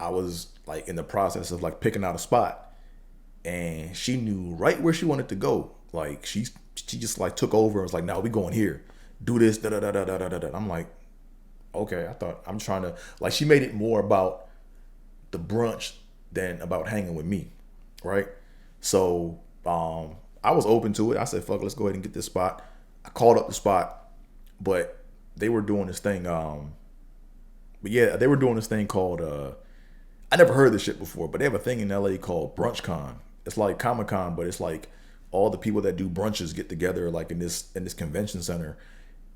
was like in the process of like picking out a spot, and she knew right where she wanted to go. Like she just like took over and was like, no, we going here, do this, da da da da da da da. I'm like, okay. I thought I'm trying to like, she made it more about the brunch than about hanging with me, right? So I was open to it. I said, fuck, let's go ahead and get this spot. I called up the spot, but they were doing this thing. They were doing this thing called I never heard this shit before, but they have a thing in LA called BrunchCon. It's like Comic-Con, but it's like all the people that do brunches get together like in this convention center,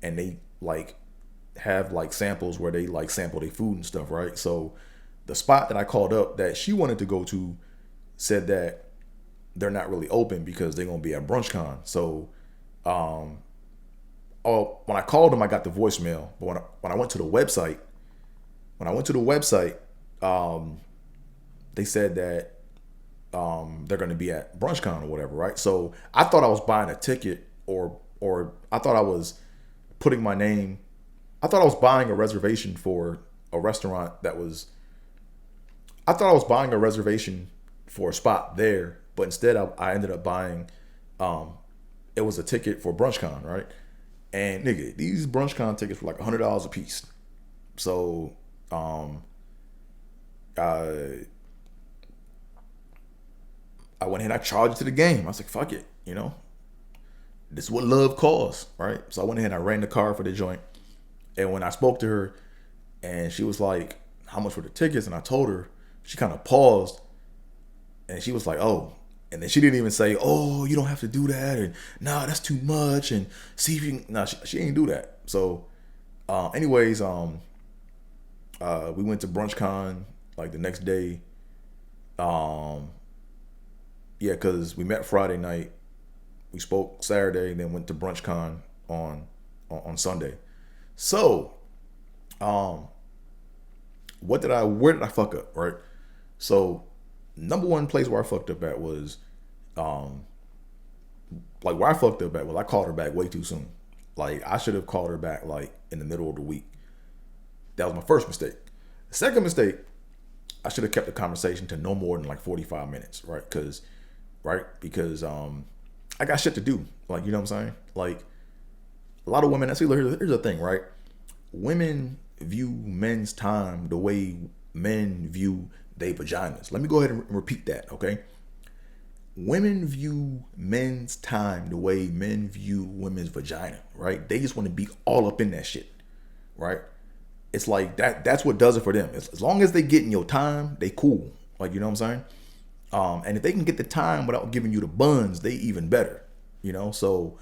and they like have like samples where they like sample their food and stuff, right? So the spot that I called up that she wanted to go to said that they're not really open because they're gonna be at BrunchCon. So when I called them, I got the voicemail. But when I went to the website, they said that they're going to be at BrunchCon or whatever, right? So I thought I was buying a ticket, or I thought I was putting my name. I thought I was buying a reservation for a restaurant that was. I thought I was buying a reservation for a spot there, but instead I ended up buying. It was a ticket for BrunchCon, right? And nigga, these BrunchCon tickets were like $100 a piece. So I went ahead and I charged it to the game. I was like, fuck it, this is what love costs, right? So I went ahead and I ran the car for the joint. And when I spoke to her, and she was like, how much were the tickets? And I told her, she kind of paused, and she was like, oh. And then she didn't even say, oh, you don't have to do that, and nah, that's too much, and see if you can. Nah, she ain't do that. So anyways, we went to BrunchCon like the next day. Yeah, because we met Friday night. We spoke Saturday, and then went to brunch con on Sunday. So, um, where did I fuck up, right? So, number one place where I fucked up at was, um, like where I fucked up at was I called her back way too soon. Like I should have called her back like in the middle of the week. That was my first mistake. The second mistake, I should have kept the conversation to no more than like 45 minutes, right? Because I got shit to do. Like, you know what I'm saying? Like a lot of women, here's the thing, right? Women view men's time the way men view their vaginas. Let me go ahead and repeat that, okay? Women view men's time the way men view women's vagina, right? They just want to be all up in that shit, right? It's like that's what does it for them. As long as they get in your time, they cool. Like, you know what I'm saying? And if they can get the time without giving you the buns, they even better. You know, so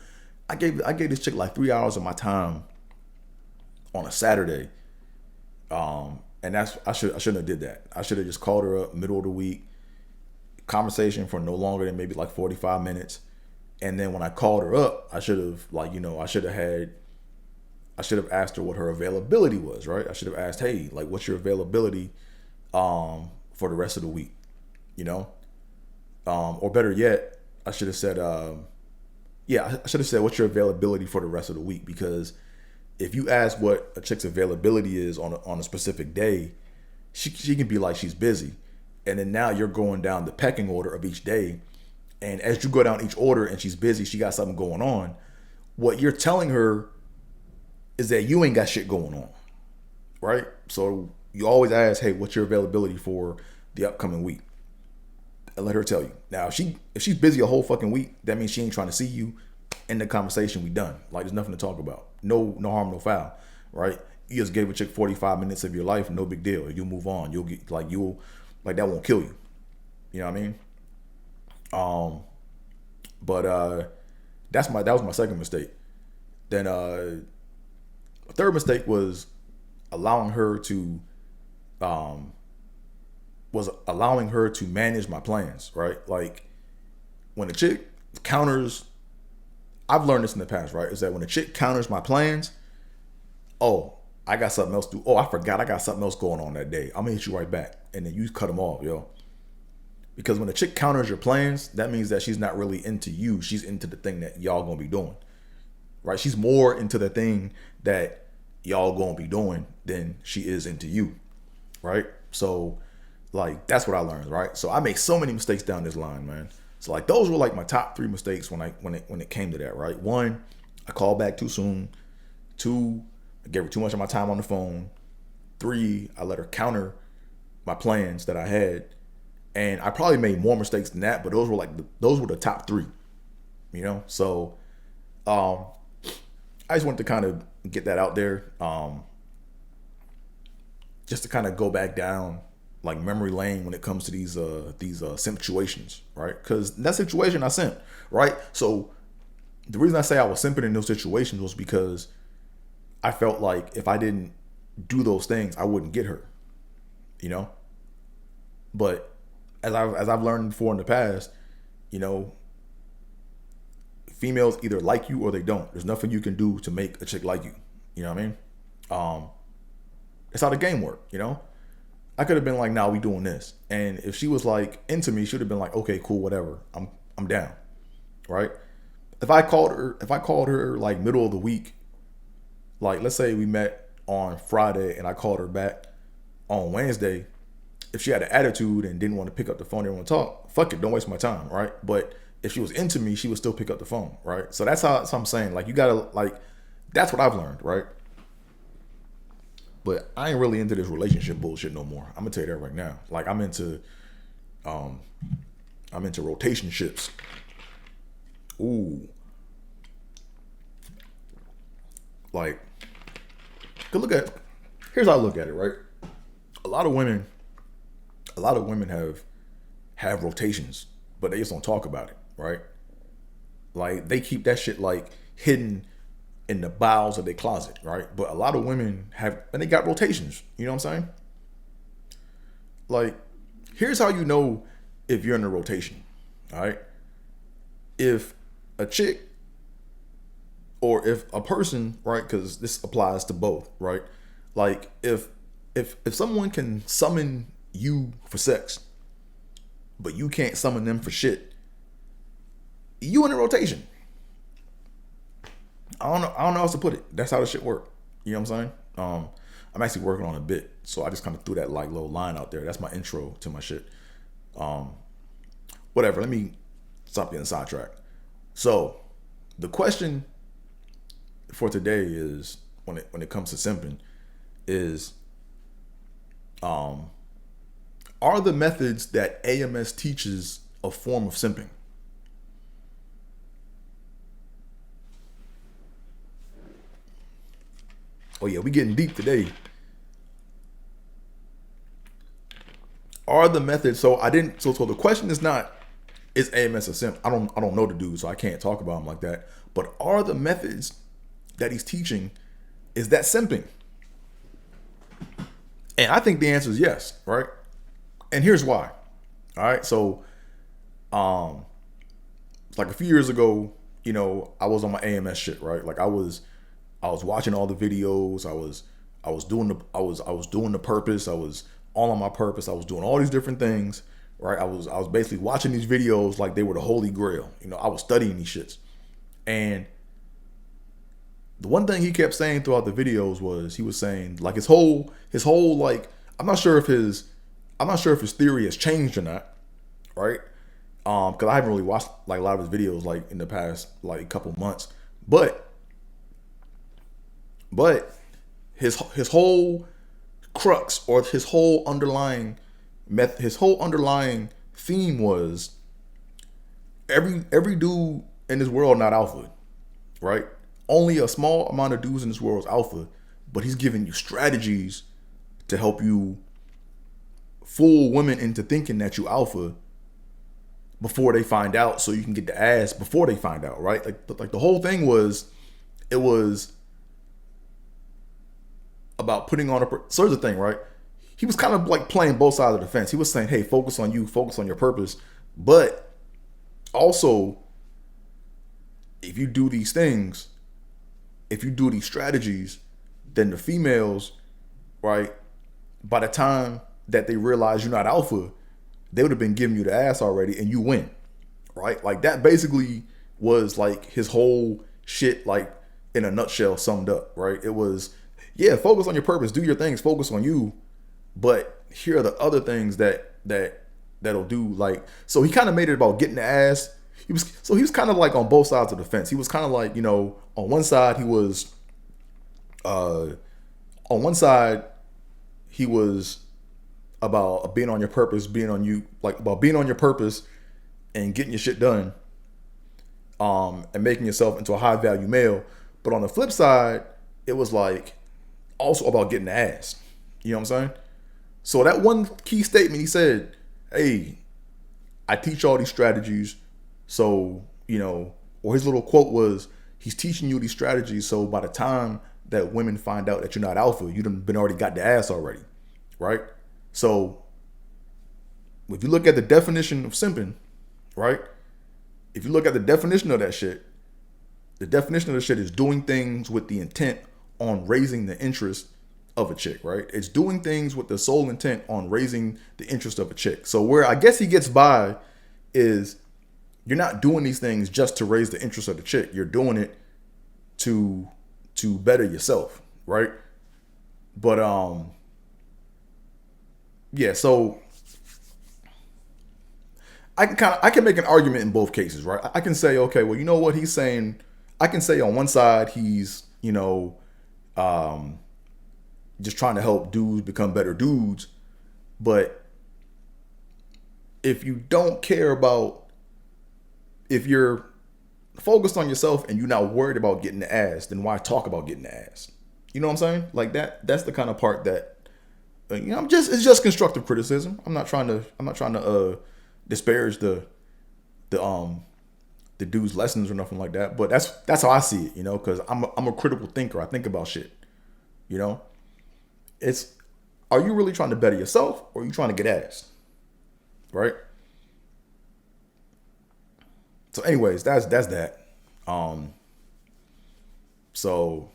I gave this chick like 3 hours of my time on a Saturday. And I shouldn't have did that. I should have just called her up middle of the week, conversation for no longer than maybe like 45 minutes. And then when I called her up, I should have asked her what her availability was, right? I should have asked, hey, like, what's your availability for the rest of the week, you know? Or better yet, I should have said, what's your availability for the rest of the week? Because if you ask what a chick's availability is on a specific day, she can be like she's busy. And then now you're going down the pecking order of each day. And as you go down each order and she's busy, she got something going on, what you're telling her is that you ain't got shit going on, right? So you always ask, hey, what's your availability for the upcoming week? And let her tell you. Now, if she's busy a whole fucking week, that means she ain't trying to see you. In the conversation, we done. Like, there's nothing to talk about. No harm, no foul, right? You just gave a chick 45 minutes of your life, no big deal. You'll move on. That won't kill you. You know what I mean? That was my second mistake. Then a third mistake was allowing her to manage my plans, right? Like when a chick counters, I've learned this in the past, right? Is that when a chick counters my plans, oh, I got something else to do. Oh, I forgot I got something else going on that day. I'm gonna hit you right back. And then you cut them off, yo. Because when a chick counters your plans, that means that she's not really into you. She's into the thing that y'all gonna be doing, right? She's more into the thing that y'all gonna be doing than she is into you, right? So, like, that's what I learned, right? So I make so many mistakes down this line, man. So like those were like my top three mistakes when it came to that, right? One, I called back too soon. Two, I gave her too much of my time on the phone. Three, I let her counter my plans that I had. And I probably made more mistakes than that, but those were the top three, you know? So I just wanted to kind of get that out there. Just to kind of go back down like memory lane when it comes to these situations, right? Because that situation I simped, right? So the reason I say I was simping in those situations was because I felt like if I didn't do those things, I wouldn't get her, you know? But as I've learned before in the past, you know, females either like you or they don't. There's nothing you can do to make a chick like you. You know what I mean? It's how the game works, you know? I could have been like, nah, we doing this. And if she was like into me, she would have been like, okay, cool, whatever. I'm down. Right? If I called her like middle of the week, like let's say we met on Friday and I called her back on Wednesday, if she had an attitude and didn't want to pick up the phone, didn't want to talk, fuck it, don't waste my time, right? But if she was into me, she would still pick up the phone, right? So that's how I'm saying. Like you gotta like, that's what I've learned, right? But I ain't really into this relationship bullshit no more. I'm gonna tell you that right now. Like I'm into rotation ships. Ooh. Like, here's how I look at it, right? A lot of women have rotations, but they just don't talk about it, right? Like they keep that shit like hidden in the bowels of their closet, right? But a lot of women they got rotations. You know what I'm saying? Like, here's how you know if you're in a rotation, All right. If a chick or if a person, right, because this applies to both, right? Like if someone can summon you for sex, but you can't summon them for shit, you in a rotation. I don't know how else to put it. That's how the shit work. You know what I'm saying? I'm actually working on a bit, so I just kind of threw that like little line out there. That's my intro to my shit. Whatever. Let me stop getting sidetracked. So, the question for today is when it comes to simping is, are the methods that AMS teaches a form of simping? Oh yeah, we getting deep today. Are the methods so I didn't so the question is not is AMS a simp? I don't know the dude, so I can't talk about him like that. But are the methods that he's teaching, is that simping? And I think the answer is yes, right? And here's why. All right, so like a few years ago, I was on my AMS shit, right? Like I was watching all the videos. I was doing the purpose. I was all on my purpose. I was doing all these different things, right? I was basically watching these videos like they were the holy grail. I was studying these shits. And the one thing he kept saying throughout the videos was he was saying like his whole like I'm not sure if his theory has changed or not, right? Because I haven't really watched like a lot of his videos like in the past like couple months, but his whole crux or his whole underlying theme was every dude in this world not alpha, right? Only a small amount of dudes in this world is alpha, but he's giving you strategies to help you fool women into thinking that you alpha before they find out, so you can get the ass before they find out, right? Like the whole thing was, it was about putting on a. So here's the thing, right? He was kind of like playing both sides of the fence. He was saying, "Hey, focus on you, focus on your purpose," but also, if you do these things, if you do these strategies, then the females, right, by the time that they realize you're not alpha, they would have been giving you the ass already and you win, right? Like that basically was like his whole shit, like in a nutshell summed up, right? It was, yeah, focus on your purpose, do your things, focus on you, but here are the other things that'll do. Like, so he kind of made it about getting the ass. He was kind of like on both sides of the fence. He was kind of like, on one side he was about being on your purpose, being on you, like about being on your purpose and getting your shit done, and making yourself into a high value male. But on the flip side, it was like also about getting the ass. You know what I'm saying? So that one key statement he said, "Hey, I teach all these strategies." So, or his little quote was, he's teaching you these strategies so by the time that women find out that you're not alpha, you done been already got the ass already, right? So if you look at the definition of simping, right? If you look at the definition of that shit, the definition of the shit is doing things with the intent on raising the interest of a chick, right? It's doing things with the sole intent on raising the interest of a chick. So where I guess he gets by is you're not doing these things just to raise the interest of the chick. You're doing it to better yourself, right? But yeah, so I can make an argument in both cases, right? I can say, okay, well, you know what he's saying. I can say on one side he's, just trying to help dudes become better dudes, but if you don't care about, if you're focused on yourself and you're not worried about getting the ass, then why talk about getting the ass? You know what I'm saying? Like that's the kind of part that it's just constructive criticism. I'm not trying to disparage the dude's lessons or nothing like that, but that's how I see it, because I'm a critical thinker. I think about shit. It's, are you really trying to better yourself or are you trying to get ass? Right? So anyways, that's that. Um so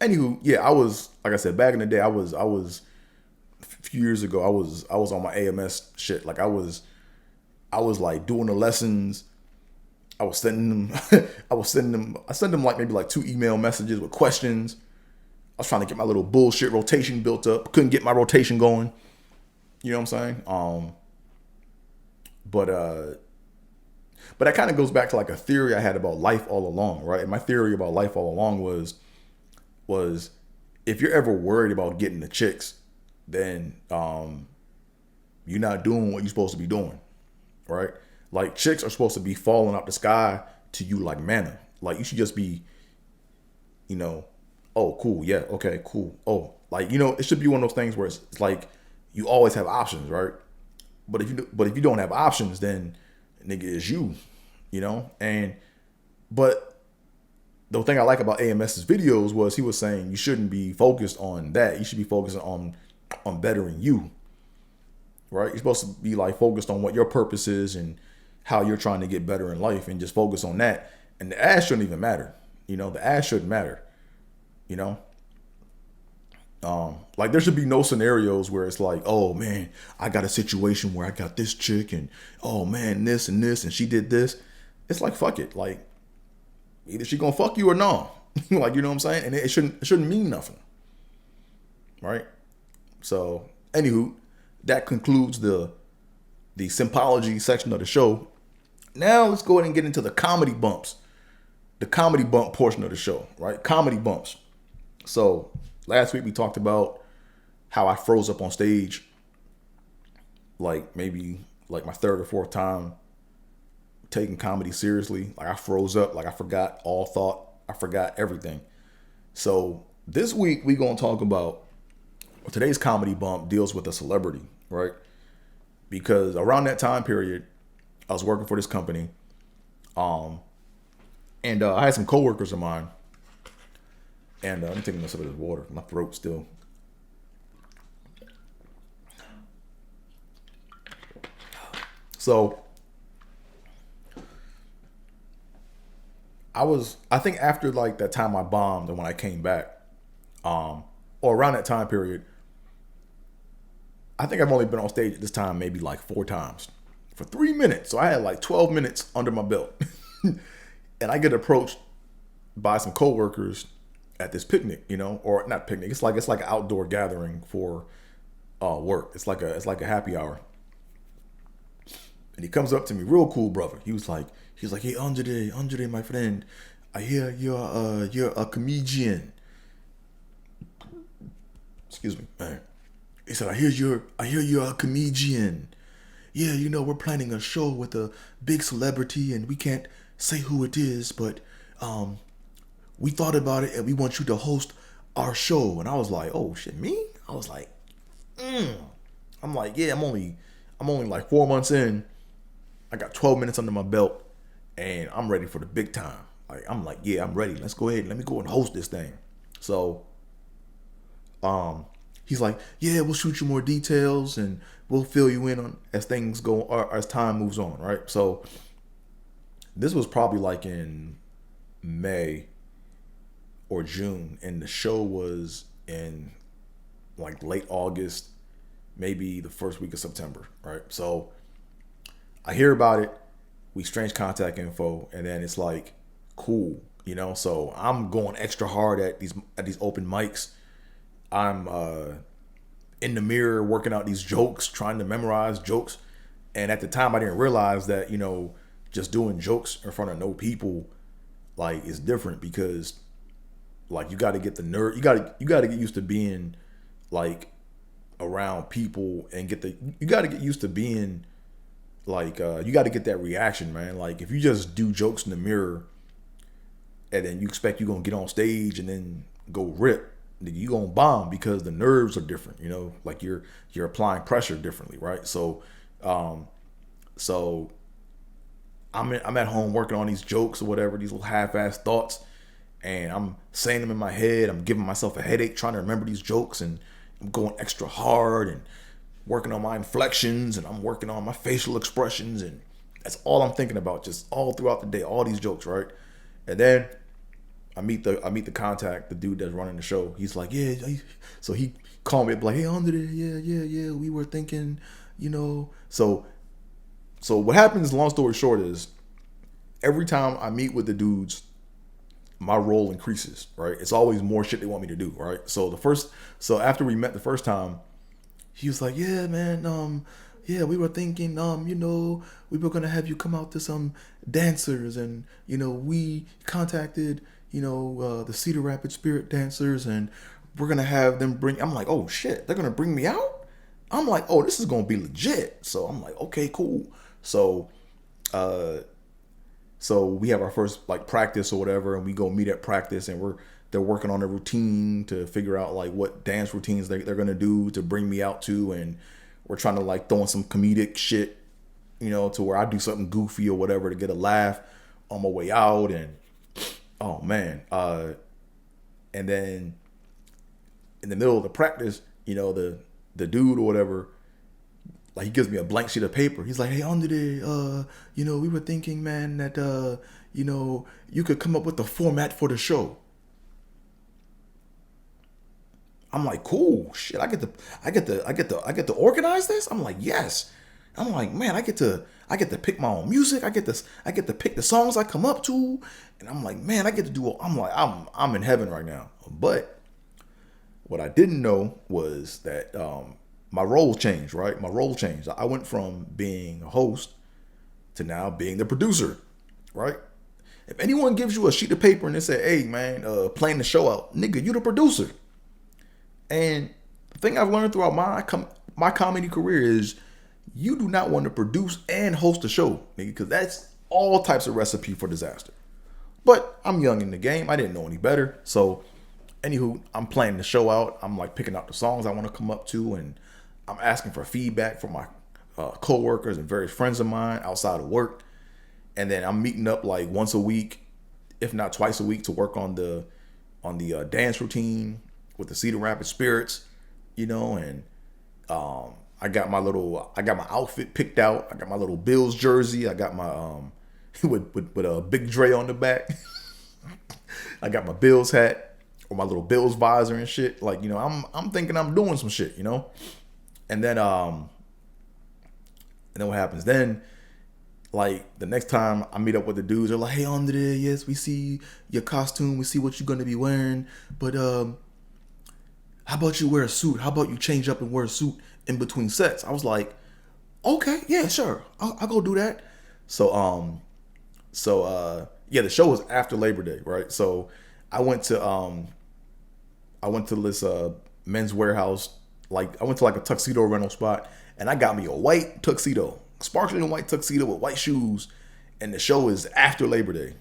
anywho, yeah, I was, like I said, back in the day, I was a few years ago, I was on my AMS shit. Like I was like doing the lessons. I was sending them I sent them like maybe like 2 email messages with questions. I was trying to get my little bullshit rotation built up. Couldn't get my rotation going. You know what I'm saying? But that kind of goes back to like a theory I had about life all along, right? And my theory about life all along was if you're ever worried about getting the chicks, then you're not doing what you're supposed to be doing, right? Like chicks are supposed to be falling out the sky to you like manna. Like you should just be, you know, oh cool, yeah, okay, cool. Oh, like it should be one of those things where it's like you always have options, right? But if you don't have options, then nigga is you, And but the thing I like about AMS's videos was he was saying you shouldn't be focused on that. You should be focused on bettering you, right? You're supposed to be like focused on what your purpose is and how you're trying to get better in life, and just focus on that. And the ass shouldn't even matter. The ass shouldn't matter. You know, like there should be no scenarios where it's like, oh man, I got a situation where I got this chick and oh man, this and this and she did this. It's like fuck it. Like either she gonna fuck you or no. Like you know what I'm saying? And it shouldn't mean nothing. Right? So anywho, that concludes the sympology section of the show. Now let's go ahead and get into the comedy bumps. The comedy bump portion of the show, right? Comedy bumps. So last week we talked about how I froze up on stage, like maybe like my third or fourth time taking comedy seriously. Like I froze up, like I forgot all thought, I forgot everything. So this week we gonna talk about, today's comedy bump deals with a celebrity, right? Because around that time period, I was working for this company, and I had some coworkers of mine. And let me take a sip of this water. My throat still. So I think after like that time I bombed and when I came back, or around that time period, I think I've only been on stage at this time maybe like 4 times for 3 minutes. So I had like 12 minutes under my belt. And I get approached by some coworkers at this picnic, or not picnic. It's like an outdoor gathering for work. It's like a happy hour. And he comes up to me, real cool brother. He's like, hey Andre, my friend, I hear you're a comedian. Excuse me, man. He said, I hear you're a comedian. Yeah, we're planning a show with a big celebrity, and we can't say who it is, but we thought about it and we want you to host our show. And I was like, oh shit, me? I was like, I'm like, yeah, I'm only like 4 months in. I got 12 minutes under my belt and I'm ready for the big time. I'm like, yeah, I'm ready. Let's go ahead and let me go and host this thing. So he's like, yeah, we'll shoot you more details and we'll fill you in on as things go, or as time moves on, right? So this was probably like in May or June, and the show was in like late August, maybe the first week of September, right? So I hear about it, we exchange contact info, and then it's like, cool, So I'm going extra hard at these open mics. I'm in the mirror working out these jokes, trying to memorize jokes, and at the time I didn't realize that just doing jokes in front of no people like is different, because like you got to get the nerve, you got to get used to being like around people and you got to get used to being like you got to get that reaction, man. Like if you just do jokes in the mirror and then you expect you're going to get on stage and then go rip, you going to bomb, because the nerves are different, like you're applying pressure differently, right? So I'm at home working on these jokes or whatever, these little half-assed thoughts, and I'm saying them in my head. I'm giving myself a headache trying to remember these jokes, and I'm going extra hard and working on my inflections, and I'm working on my facial expressions and That's all I'm thinking about, just all throughout the day, all these jokes, right? And then I meet the contact, the dude that's running the show. He's like, yeah. So he called me up like, hey, Andre, yeah. We were thinking, So what happens? Long story short is, every time I meet with the dudes, my role increases. Right? It's always more shit they want me to do. Right? So after we met the first time, he was like, yeah, man, yeah, we were thinking, we were gonna have you come out to some dancers, and we contacted, the Cedar Rapids Spirit Dancers, and we're gonna have them bring. I'm like, oh shit, they're gonna bring me out. I'm like, oh, this is gonna be legit. So I'm like, okay, cool. So, uh, so we have our first like practice or whatever, and we go meet at practice, and they're working on a routine to figure out like what dance routines they're gonna do to bring me out to, and we're trying to like throw in some comedic shit, to where I do something goofy or whatever to get a laugh on my way out, and oh man, and then in the middle of the practice, the dude or whatever, like he gives me a blank sheet of paper. He's like, hey, Andre, we were thinking, man, that you could come up with the format for the show. I'm like, cool, shit. I get to organize this. I'm like, yes. I'm like, man, I get to pick my own music. I get to pick the songs I come up to, and I'm like, man, I get to do. I'm like, I'm in heaven right now. But what I didn't know was that my role changed. Right, my role changed. I went from being a host to now being the producer. Right. If anyone gives you a sheet of paper and they say, hey, man, playing the show out, nigga, you the producer. And the thing I've learned throughout my comedy career is, you do not want to produce and host a show, nigga, because that's all types of recipe for disaster. But I'm young in the game. I didn't know any better. So, anywho, I'm playing the show out. I'm like picking out the songs I want to come up to, and I'm asking for feedback from my coworkers and various friends of mine outside of work. And then I'm meeting up like once a week, if not twice a week, to work on the dance routine with the Cedar Rapids Spirits, and I got my outfit picked out. I got my little Bills jersey. I got my with a big Dre on the back. I got my Bills hat or my little Bills visor and shit. Like, I'm thinking I'm doing some shit, And then what happens then? Like the next time I meet up with the dudes, they're like, "Hey, Andre, yes, we see your costume. We see what you're gonna be wearing, but how about you wear a suit? How about you change up and wear a suit in between sets?" I was like, okay, yeah, sure. I'll go do that. Yeah, the show was after Labor Day, right? So I went to this men's warehouse. Like I went to like a tuxedo rental spot, and I got me a white tuxedo, sparkling white tuxedo with white shoes. And the show is after Labor Day.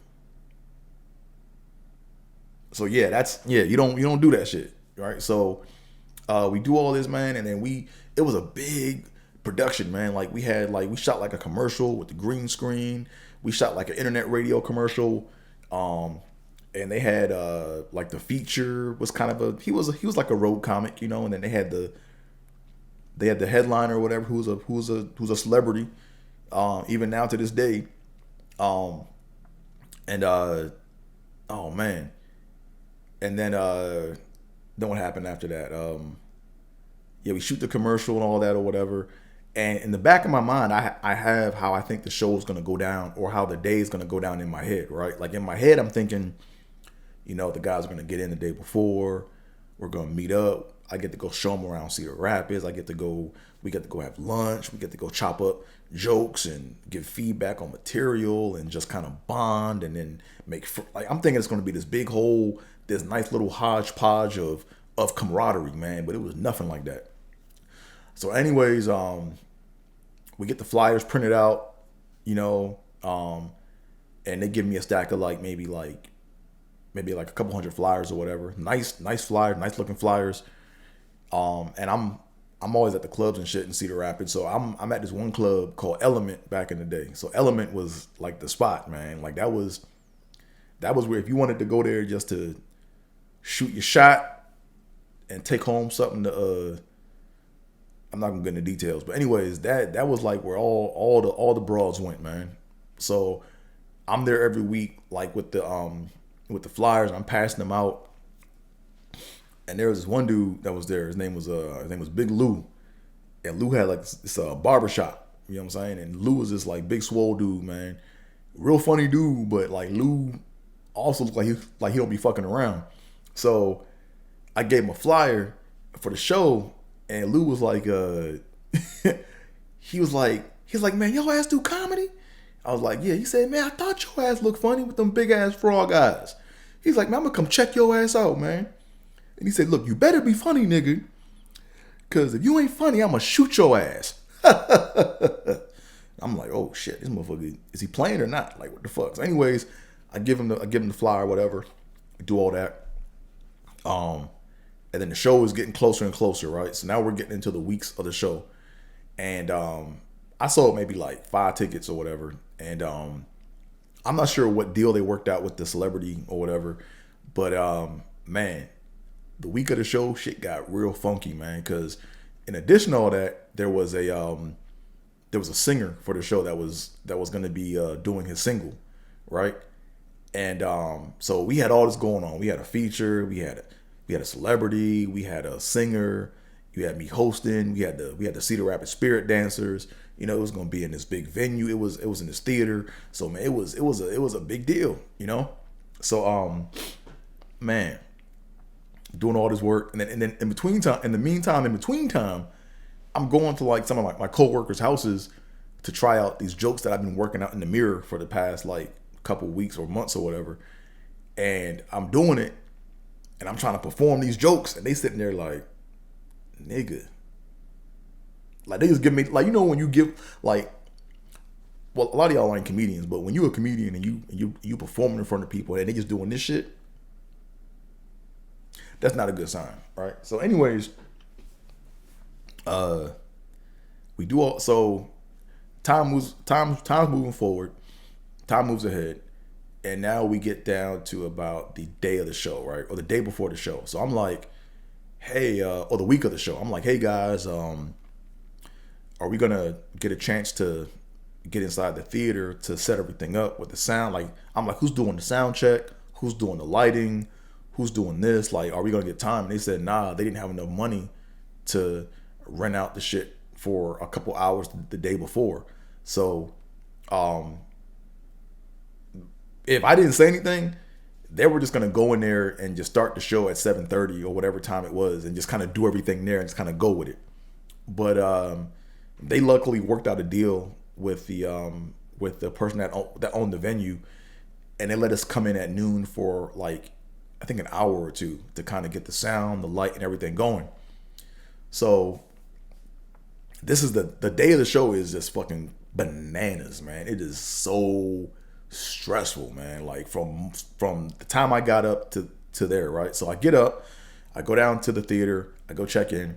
So yeah, you don't do that shit. Right, so we do all this, man, and then it was a big production, man. Like we shot like a commercial with the green screen. We shot like an internet radio commercial, and they had like the feature was kind of he was like a road comic, and then they had the headliner or whatever who's a celebrity, even now to this day, and oh man, and then what happened after that? Yeah, we shoot the commercial and all that or whatever. And in the back of my mind, I have how I think the show is going to go down, or how the day is going to go down in my head, right? Like in my head, I'm thinking, the guys are going to get in the day before. We're going to meet up. I get to go show them around Cedar Rapids. We get to go have lunch. We get to go chop up jokes and give feedback on material and just kind of bond, and then I'm thinking it's going to be this big whole, this nice little hodgepodge of camaraderie, man. But it was nothing like that. So anyways, we get the flyers printed out, and they give me a stack of maybe a couple hundred flyers or whatever. Nice flyers, nice looking flyers. And I'm always at the clubs and shit in Cedar Rapids. So I'm at this one club called Element back in the day. So Element was like the spot, man. Like that was where if you wanted to go there just to shoot your shot and take home something to I'm not gonna get into details, but anyways, that was like where all the broads went, man. So I'm there every week, like with the flyers. I'm passing them out, and there was this one dude that was there. His name was Big Lou, and Lou had like this barber shop. You know what I'm saying? And Lou was this like big swole dude, man, real funny dude. But like Lou also looked like he don't be fucking around. So I gave him a flyer for the show, and Lou was like, he was like, man, your ass do comedy? I was like, yeah. He said, man, I thought your ass looked funny with them big ass frog eyes. He's like, man, I'm gonna come check your ass out, man. And he said, look, you better be funny, nigga, cause if you ain't funny, I'm gonna shoot your ass. I'm like, oh shit, this motherfucker, is he playing or not? Like, what the fuck? So anyways, I give him the flyer or whatever, do all that. And then the show is getting closer and closer, right? So now we're getting into the weeks of the show. And I sold maybe like 5 tickets or whatever. And I'm not sure what deal they worked out with the celebrity or whatever. But man, the week of the show, shit got real funky, man. Because in addition to all that, there was a singer for the show that was going to be doing his single, right? And so we had all this going on. We had a feature, we had a celebrity, we had a singer, you had me hosting, we had the Cedar Rapids Spirit Dancers. You know, it was gonna be in this big venue. It was in this theater. So man, it was a big deal, you know? So man, doing all this work, and then in between time, I'm going to like some of my co-workers' houses to try out these jokes that I've been working out in the mirror for the past like couple weeks or months or whatever. And I'm doing it, and I'm trying to perform these jokes, and they sitting there like, nigga. Like, they just give me, like, you know, when you give, like, well, a lot of y'all aren't comedians, but when you're a comedian and you performing in front of people and they just doing this shit, that's not a good sign, right? So anyways, we do all, so time's moving forward, time moves ahead, and now we get down to about the day of the show, right? Or the day before the show. So I'm like, hey, or the week of the show. I'm like, hey guys, are we gonna get a chance to get inside the theater to set everything up with the sound? Like, I'm like, who's doing the sound check? Who's doing the lighting? Who's doing this? Like, are we gonna get time? And they said, nah, they didn't have enough money to rent out the shit for a couple hours the day before. So, if I didn't say anything, they were just gonna go in there and just start the show at 7:30 or whatever time it was, and just kind of do everything there and just kind of go with it. But they luckily worked out a deal with the person that owned the venue, and they let us come in at noon for like, I think, an hour or two to kind of get the sound, the light, and everything going. So this is the day of the show is just fucking bananas, man. It is so stressful, man. Like from the time I got up to there, right? So I get up, I go down to the theater, I go check in,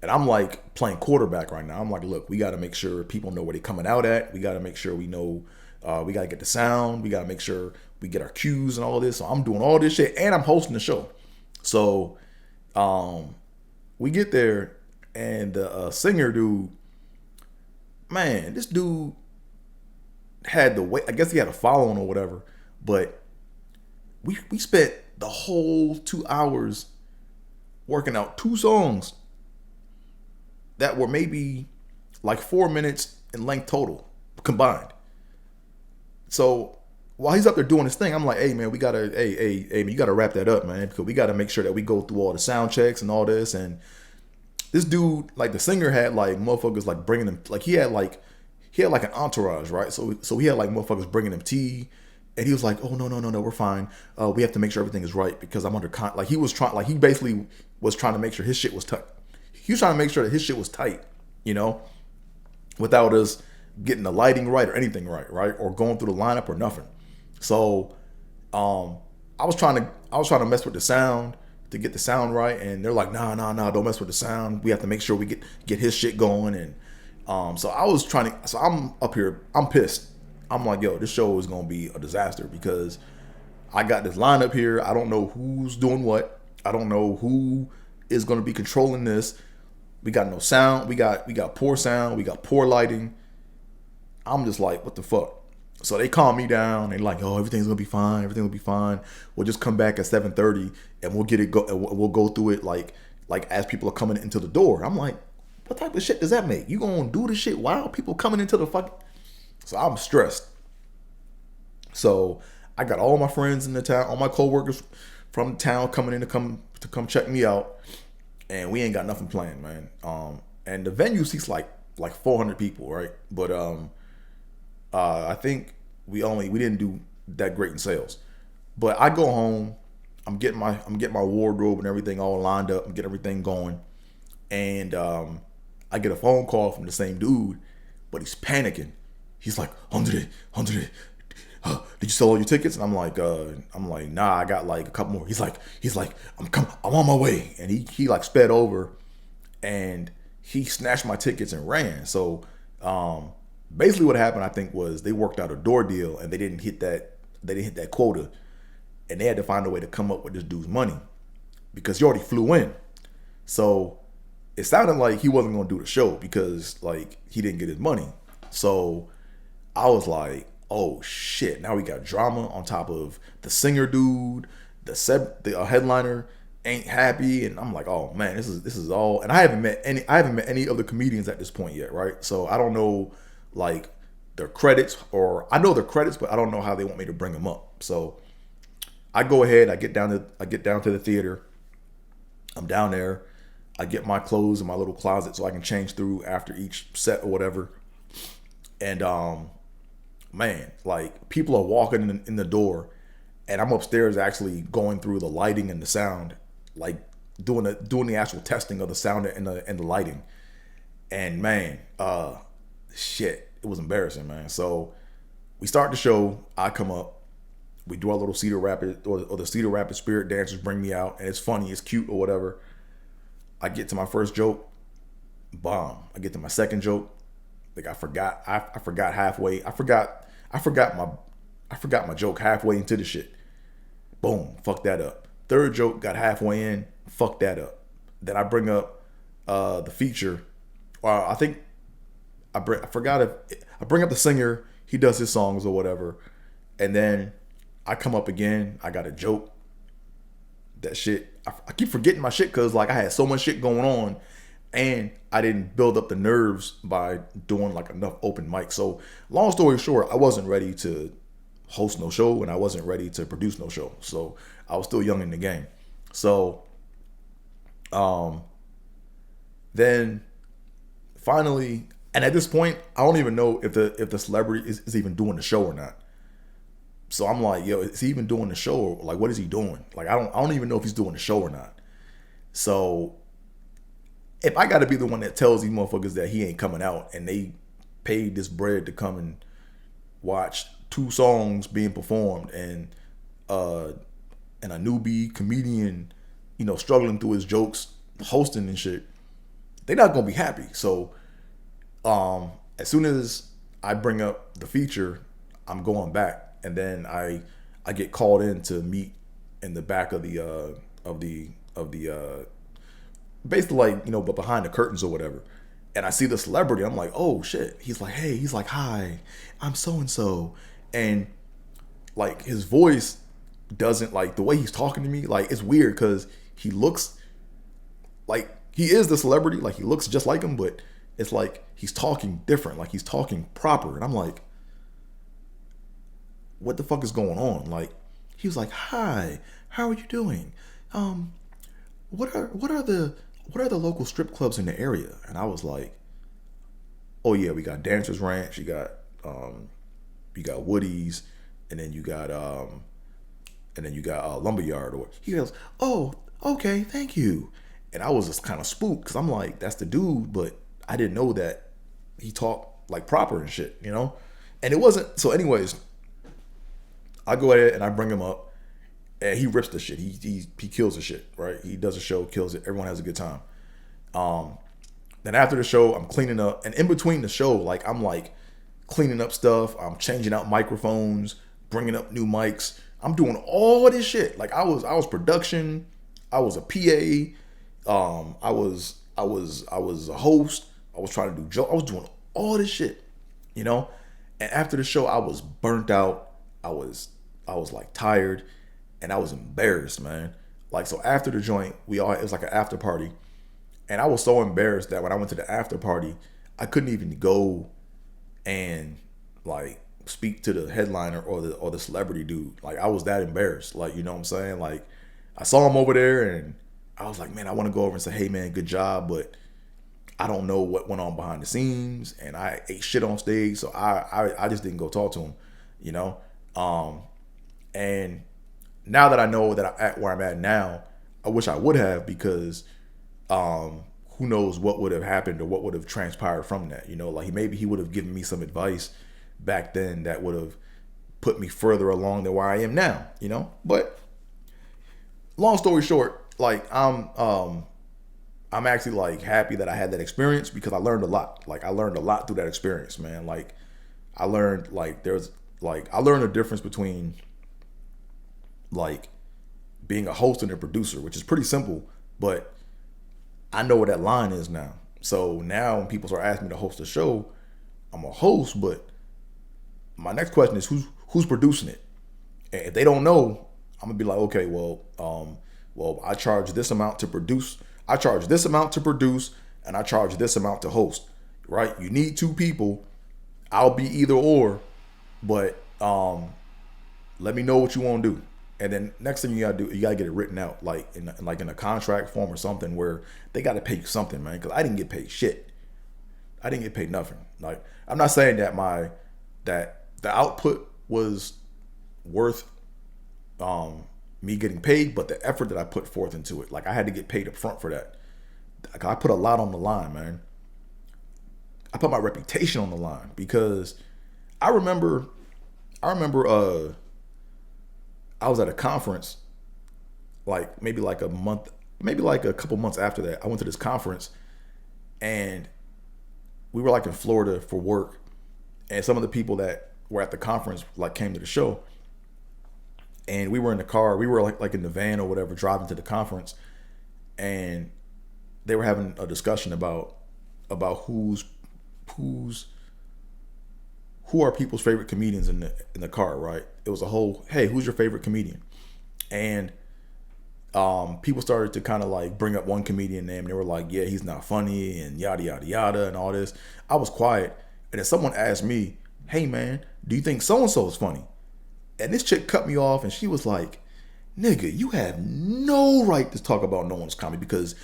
and I'm like playing quarterback right now. I'm like, look, we got to make sure people know where they're coming out at. We got to make sure we know, we got to get the sound. We got to make sure we get our cues and all this. So I'm doing all this shit, and I'm hosting the show. So we get there, and the singer dude, man, this dude had the way, I guess he had a following or whatever, but we spent the whole 2 hours working out 2 songs that were maybe like 4 minutes in length total combined. So while he's up there doing his thing, I'm like, hey man, you gotta wrap that up, man, because we gotta make sure that we go through all the sound checks and all this. And this dude, like the singer, had like motherfuckers like bringing him, like he had like an entourage, right? So he had like motherfuckers bringing him tea, and he was like, oh no, we're fine. We have to make sure everything is right because I'm under like he basically was trying to make sure his shit was tight. He was trying to make sure that his shit was tight, you know, without us getting the lighting right or anything right, or going through the lineup or nothing. So I was trying to mess with the sound to get the sound right, and they're like, nah, don't mess with the sound. We have to make sure we get his shit going. And so I'm up here, I'm pissed. I'm like, yo, this show is gonna be a disaster because I got this lineup here. I don't know who's doing what. I don't know who is gonna be controlling this. We got no sound. We got poor sound. We got poor lighting. I'm just like, what the fuck? So they calm me down. They like, oh, everything's gonna be fine. Everything will be fine. We'll just come back at 7:30 and we'll get it go. And we'll go through it like as people are coming into the door. I'm like, what type of shit does that make? You gonna do the shit while people coming into the fucking? So I'm stressed. So I got all my friends in the town, all my coworkers from the town coming in to come check me out, and we ain't got nothing planned, man. And the venue seats like 400 people, right? But I think we didn't do that great in sales. But I go home, I'm getting my wardrobe and everything all lined up, and get everything going, and I get a phone call from the same dude, but he's panicking. He's like, 100, did you sell all your tickets? And I'm like, nah, I got like a couple more. He's like, I'm on my way. And he like sped over, and he snatched my tickets and ran. So basically what happened, I think, was they worked out a door deal and they didn't hit that quota, and they had to find a way to come up with this dude's money because he already flew in. So it sounded like he wasn't gonna do the show because like he didn't get his money. So I was like, oh shit, now we got drama on top of the singer dude, the headliner ain't happy, and I'm like, oh man, this is all. And I haven't met any of the comedians at this point yet, right? So I don't know like their credits, or I know their credits, but I don't know how they want me to bring them up. So I go ahead, I get down to the theater. I'm down there. I get my clothes in my little closet so I can change through after each set or whatever. And man, like people are walking in the door, and I'm upstairs actually going through the lighting and the sound, like doing the actual testing of the sound and the lighting. And man, shit, it was embarrassing, man. So we start the show. I come up. We do our little Cedar Rapids or the Cedar Rapids Spirit Dancers bring me out, and it's funny, it's cute or whatever. I get to my first joke, bomb. I get to my second joke, like I forgot halfway. I forgot my joke halfway into the shit. Boom, fuck that up. Third joke got halfway in, fuck that up. Then I bring up the feature. I think I bring up the singer. He does his songs or whatever, and then I come up again. I got a joke. That shit, I keep forgetting my shit because like I had so much shit going on, and I didn't build up the nerves by doing like enough open mic. So long story short, I wasn't ready to host no show, and I wasn't ready to produce no show. So I was still young in the game. So then finally, and at this point, I don't even know if the celebrity is even doing the show or not. So I'm like, yo, is he even doing the show? Or like, what is he doing? Like, I don't even know if he's doing the show or not. So if I got to be the one that tells these motherfuckers that he ain't coming out, and they paid this bread to come and watch 2 songs being performed, and a newbie comedian, struggling through his jokes, hosting and shit, they're not gonna be happy. So as soon as I bring up the feature, I'm going back. And then I get called in to meet in the back of the basically like, but behind the curtains or whatever. And I see the celebrity. I'm like, oh shit. He's like, hey, he's like, hi, I'm so and so. And like his voice doesn't, like the way he's talking to me, like it's weird because he looks like he is the celebrity, like he looks just like him, but it's like he's talking different, like he's talking proper. And I'm like, what the fuck is going on? Like, he was like, hi, how are you doing? What are the local strip clubs in the area? And I was like, oh yeah, we got Dancers Ranch, you got Woody's, and then you got Lumberyard. Or he goes, oh, okay, thank you. And I was just kind of spooked because I'm like, that's the dude, but I didn't know that he talked like proper and shit, And it wasn't. So anyways, I go ahead and I bring him up, and he rips the shit. He kills the shit, right? He does a show, kills it. Everyone has a good time. Then after the show, I'm cleaning up, and in between the show, like I'm like cleaning up stuff. I'm changing out microphones, bringing up new mics. I'm doing all this shit. Like I was production. I was a PA. I I was a host. I was trying to do joke. I was doing all this shit, you know. And after the show, I was burnt out. I was like tired, and I was embarrassed, man. Like so after the joint, it was like an after party, and I was so embarrassed that when I went to the after party, I couldn't even go and like speak to the headliner or the celebrity dude. Like I was that embarrassed. Like you know what I'm saying? Like I saw him over there, and I was like, man, I want to go over and say, hey man, good job, but I don't know what went on behind the scenes, and I ate shit on stage, so I just didn't go talk to him, you know. And now that I know that I'm at where I'm at now, I wish I would have, because who knows what would have happened or what would have transpired from that, you know. Like maybe he would have given me some advice back then that would have put me further along than where I am now, you know. But long story short, like I'm actually like happy that I had that experience, because I learned a lot. Like I learned a lot through that experience, man. Like I learned I learned the difference between like being a host and a producer, which is pretty simple, but I know where that line is now. So now when people start asking me to host a show, I'm a host, but my next question is who's producing it? And if they don't know, I'm gonna be like, okay, well, I charge this amount to produce. I charge this amount to produce, and I charge this amount to host. Right? You need two people. I'll be either or, but let me know what you want to do. And then next thing you gotta do, you gotta get it written out, like in a contract form or something, where they gotta pay you something, man. Because I didn't get paid shit. I didn't get paid nothing. Like I'm not saying that that the output was worth me getting paid, but the effort that I put forth into it, like I had to get paid up front for that. Like, I put a lot on the line, man. I put my reputation on the line, because I remember I was at a conference, like maybe like a couple months after that. I went to this conference, and we were like in Florida for work, and some of the people that were at the conference like came to the show, and we were in the car. We were like in the van or whatever, driving to the conference, and they were having a discussion about who are people's favorite comedians in the car, right? It was a whole, hey, who's your favorite comedian? And people started to kind of like bring up one comedian name. They were like, yeah, he's not funny, and yada yada yada and all this. I was quiet, and then someone asked me, hey man, do you think so and so is funny? And this chick cut me off, and she was like, nigga, you have no right to talk about no one's comedy, because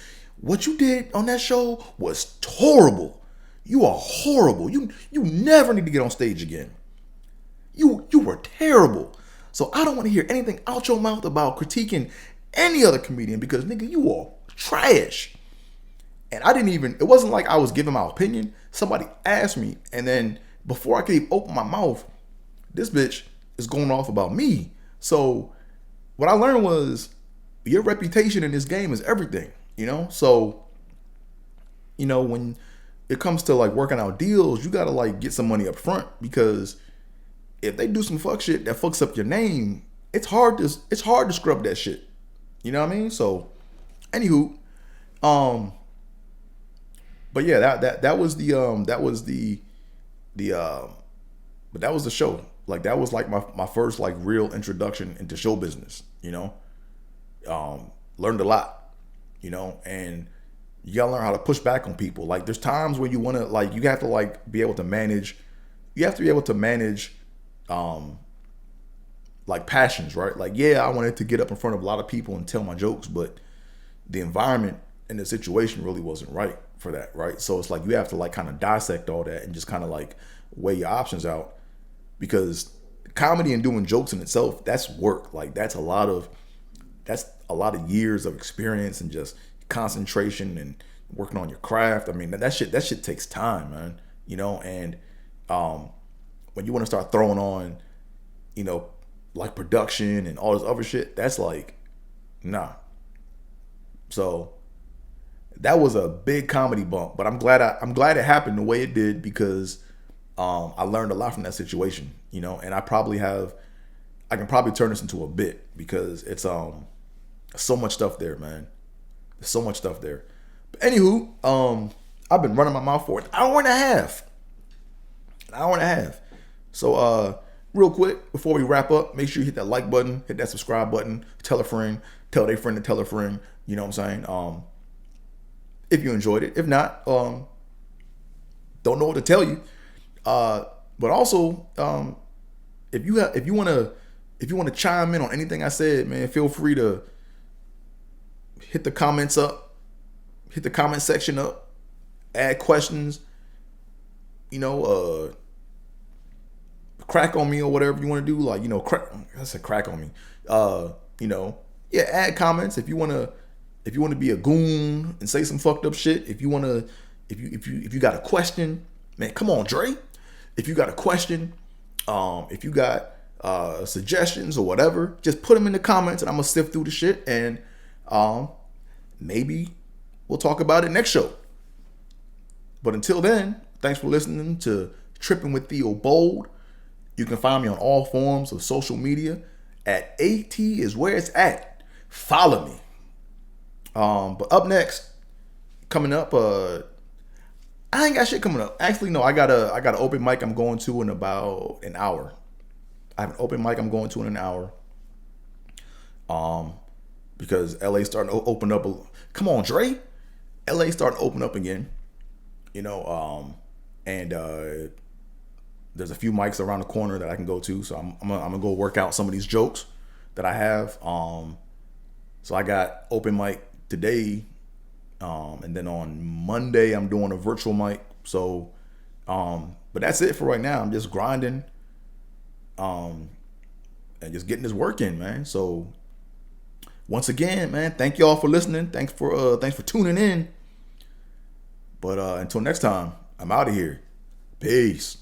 what you did on that show was horrible. You are horrible. You never need to get on stage again. You were terrible. So I don't want to hear anything out your mouth about critiquing any other comedian, because nigga, you are trash. And it wasn't like I was giving my opinion. Somebody asked me, and then before I could even open my mouth, this bitch is going off about me. So what I learned was, your reputation in this game is everything, you know? So, you know, when it comes to like working out deals, you gotta like get some money up front, because if they do some fuck shit that fucks up your name, it's hard to scrub that shit. You know what I mean? So, anywho, but yeah, that was the show. Like that was like my first like real introduction into show business. You know, learned a lot. You know, and you gotta learn how to push back on people. Like there's times where you wanna like you have to like be able to manage. You have to be able to manage like passions, right? Like, yeah, I wanted to get up in front of a lot of people and tell my jokes, but the environment and the situation really wasn't right for that, right? So it's like you have to like kind of dissect all that and just kind of like weigh your options out, because comedy and doing jokes in itself, that's work. Like that's a lot of years of experience and just concentration and working on your craft. I mean, that shit takes time, man. You know, and when you want to start throwing on, you know, like production and all this other shit, that's like, nah. So that was a big comedy bump, but I'm glad it happened the way it did, because I learned a lot from that situation, you know, and I can probably turn this into a bit, because it's so much stuff there, man. There's so much stuff there. Anywho, I've been running my mouth for an hour and a half. An hour and a half. So real quick, before we wrap up, make sure you hit that like button, hit that subscribe button, tell a friend, tell their friend to tell a friend. You know what I'm saying? If you enjoyed it. If not, don't know what to tell you. But also, if you wanna chime in on anything I said, man, feel free to hit the comments up, hit the comment section up, add questions, you know, crack on me or whatever you want to do. Like, you know, I said crack on me. You know, yeah, add comments if you wanna be a goon and say some fucked up shit. If you got a question, man, come on, Dre. If you got a question, if you got suggestions or whatever, just put them in the comments and I'm gonna sift through the shit and maybe we'll talk about it next show. But until then, thanks for listening to Trippin' with Theobold. You can find me on all forms of social media at AT is where it's at. Follow me. But up next, coming up, I ain't got shit coming up. Actually, no, I got an open mic I'm going to in about an hour. I have an open mic I'm going to in an hour. Because LA's starting to open up. Come on, Dre. LA's starting to open up again. You know, and there's a few mics around the corner that I can go to. So I'm gonna go work out some of these jokes that I have. So I got open mic today. And then on Monday I'm doing a virtual mic. So, but that's it for right now. I'm just grinding, and just getting this work in, man. So once again, man, thank y'all for listening. Thanks for tuning in. But until next time, I'm out of here. Peace.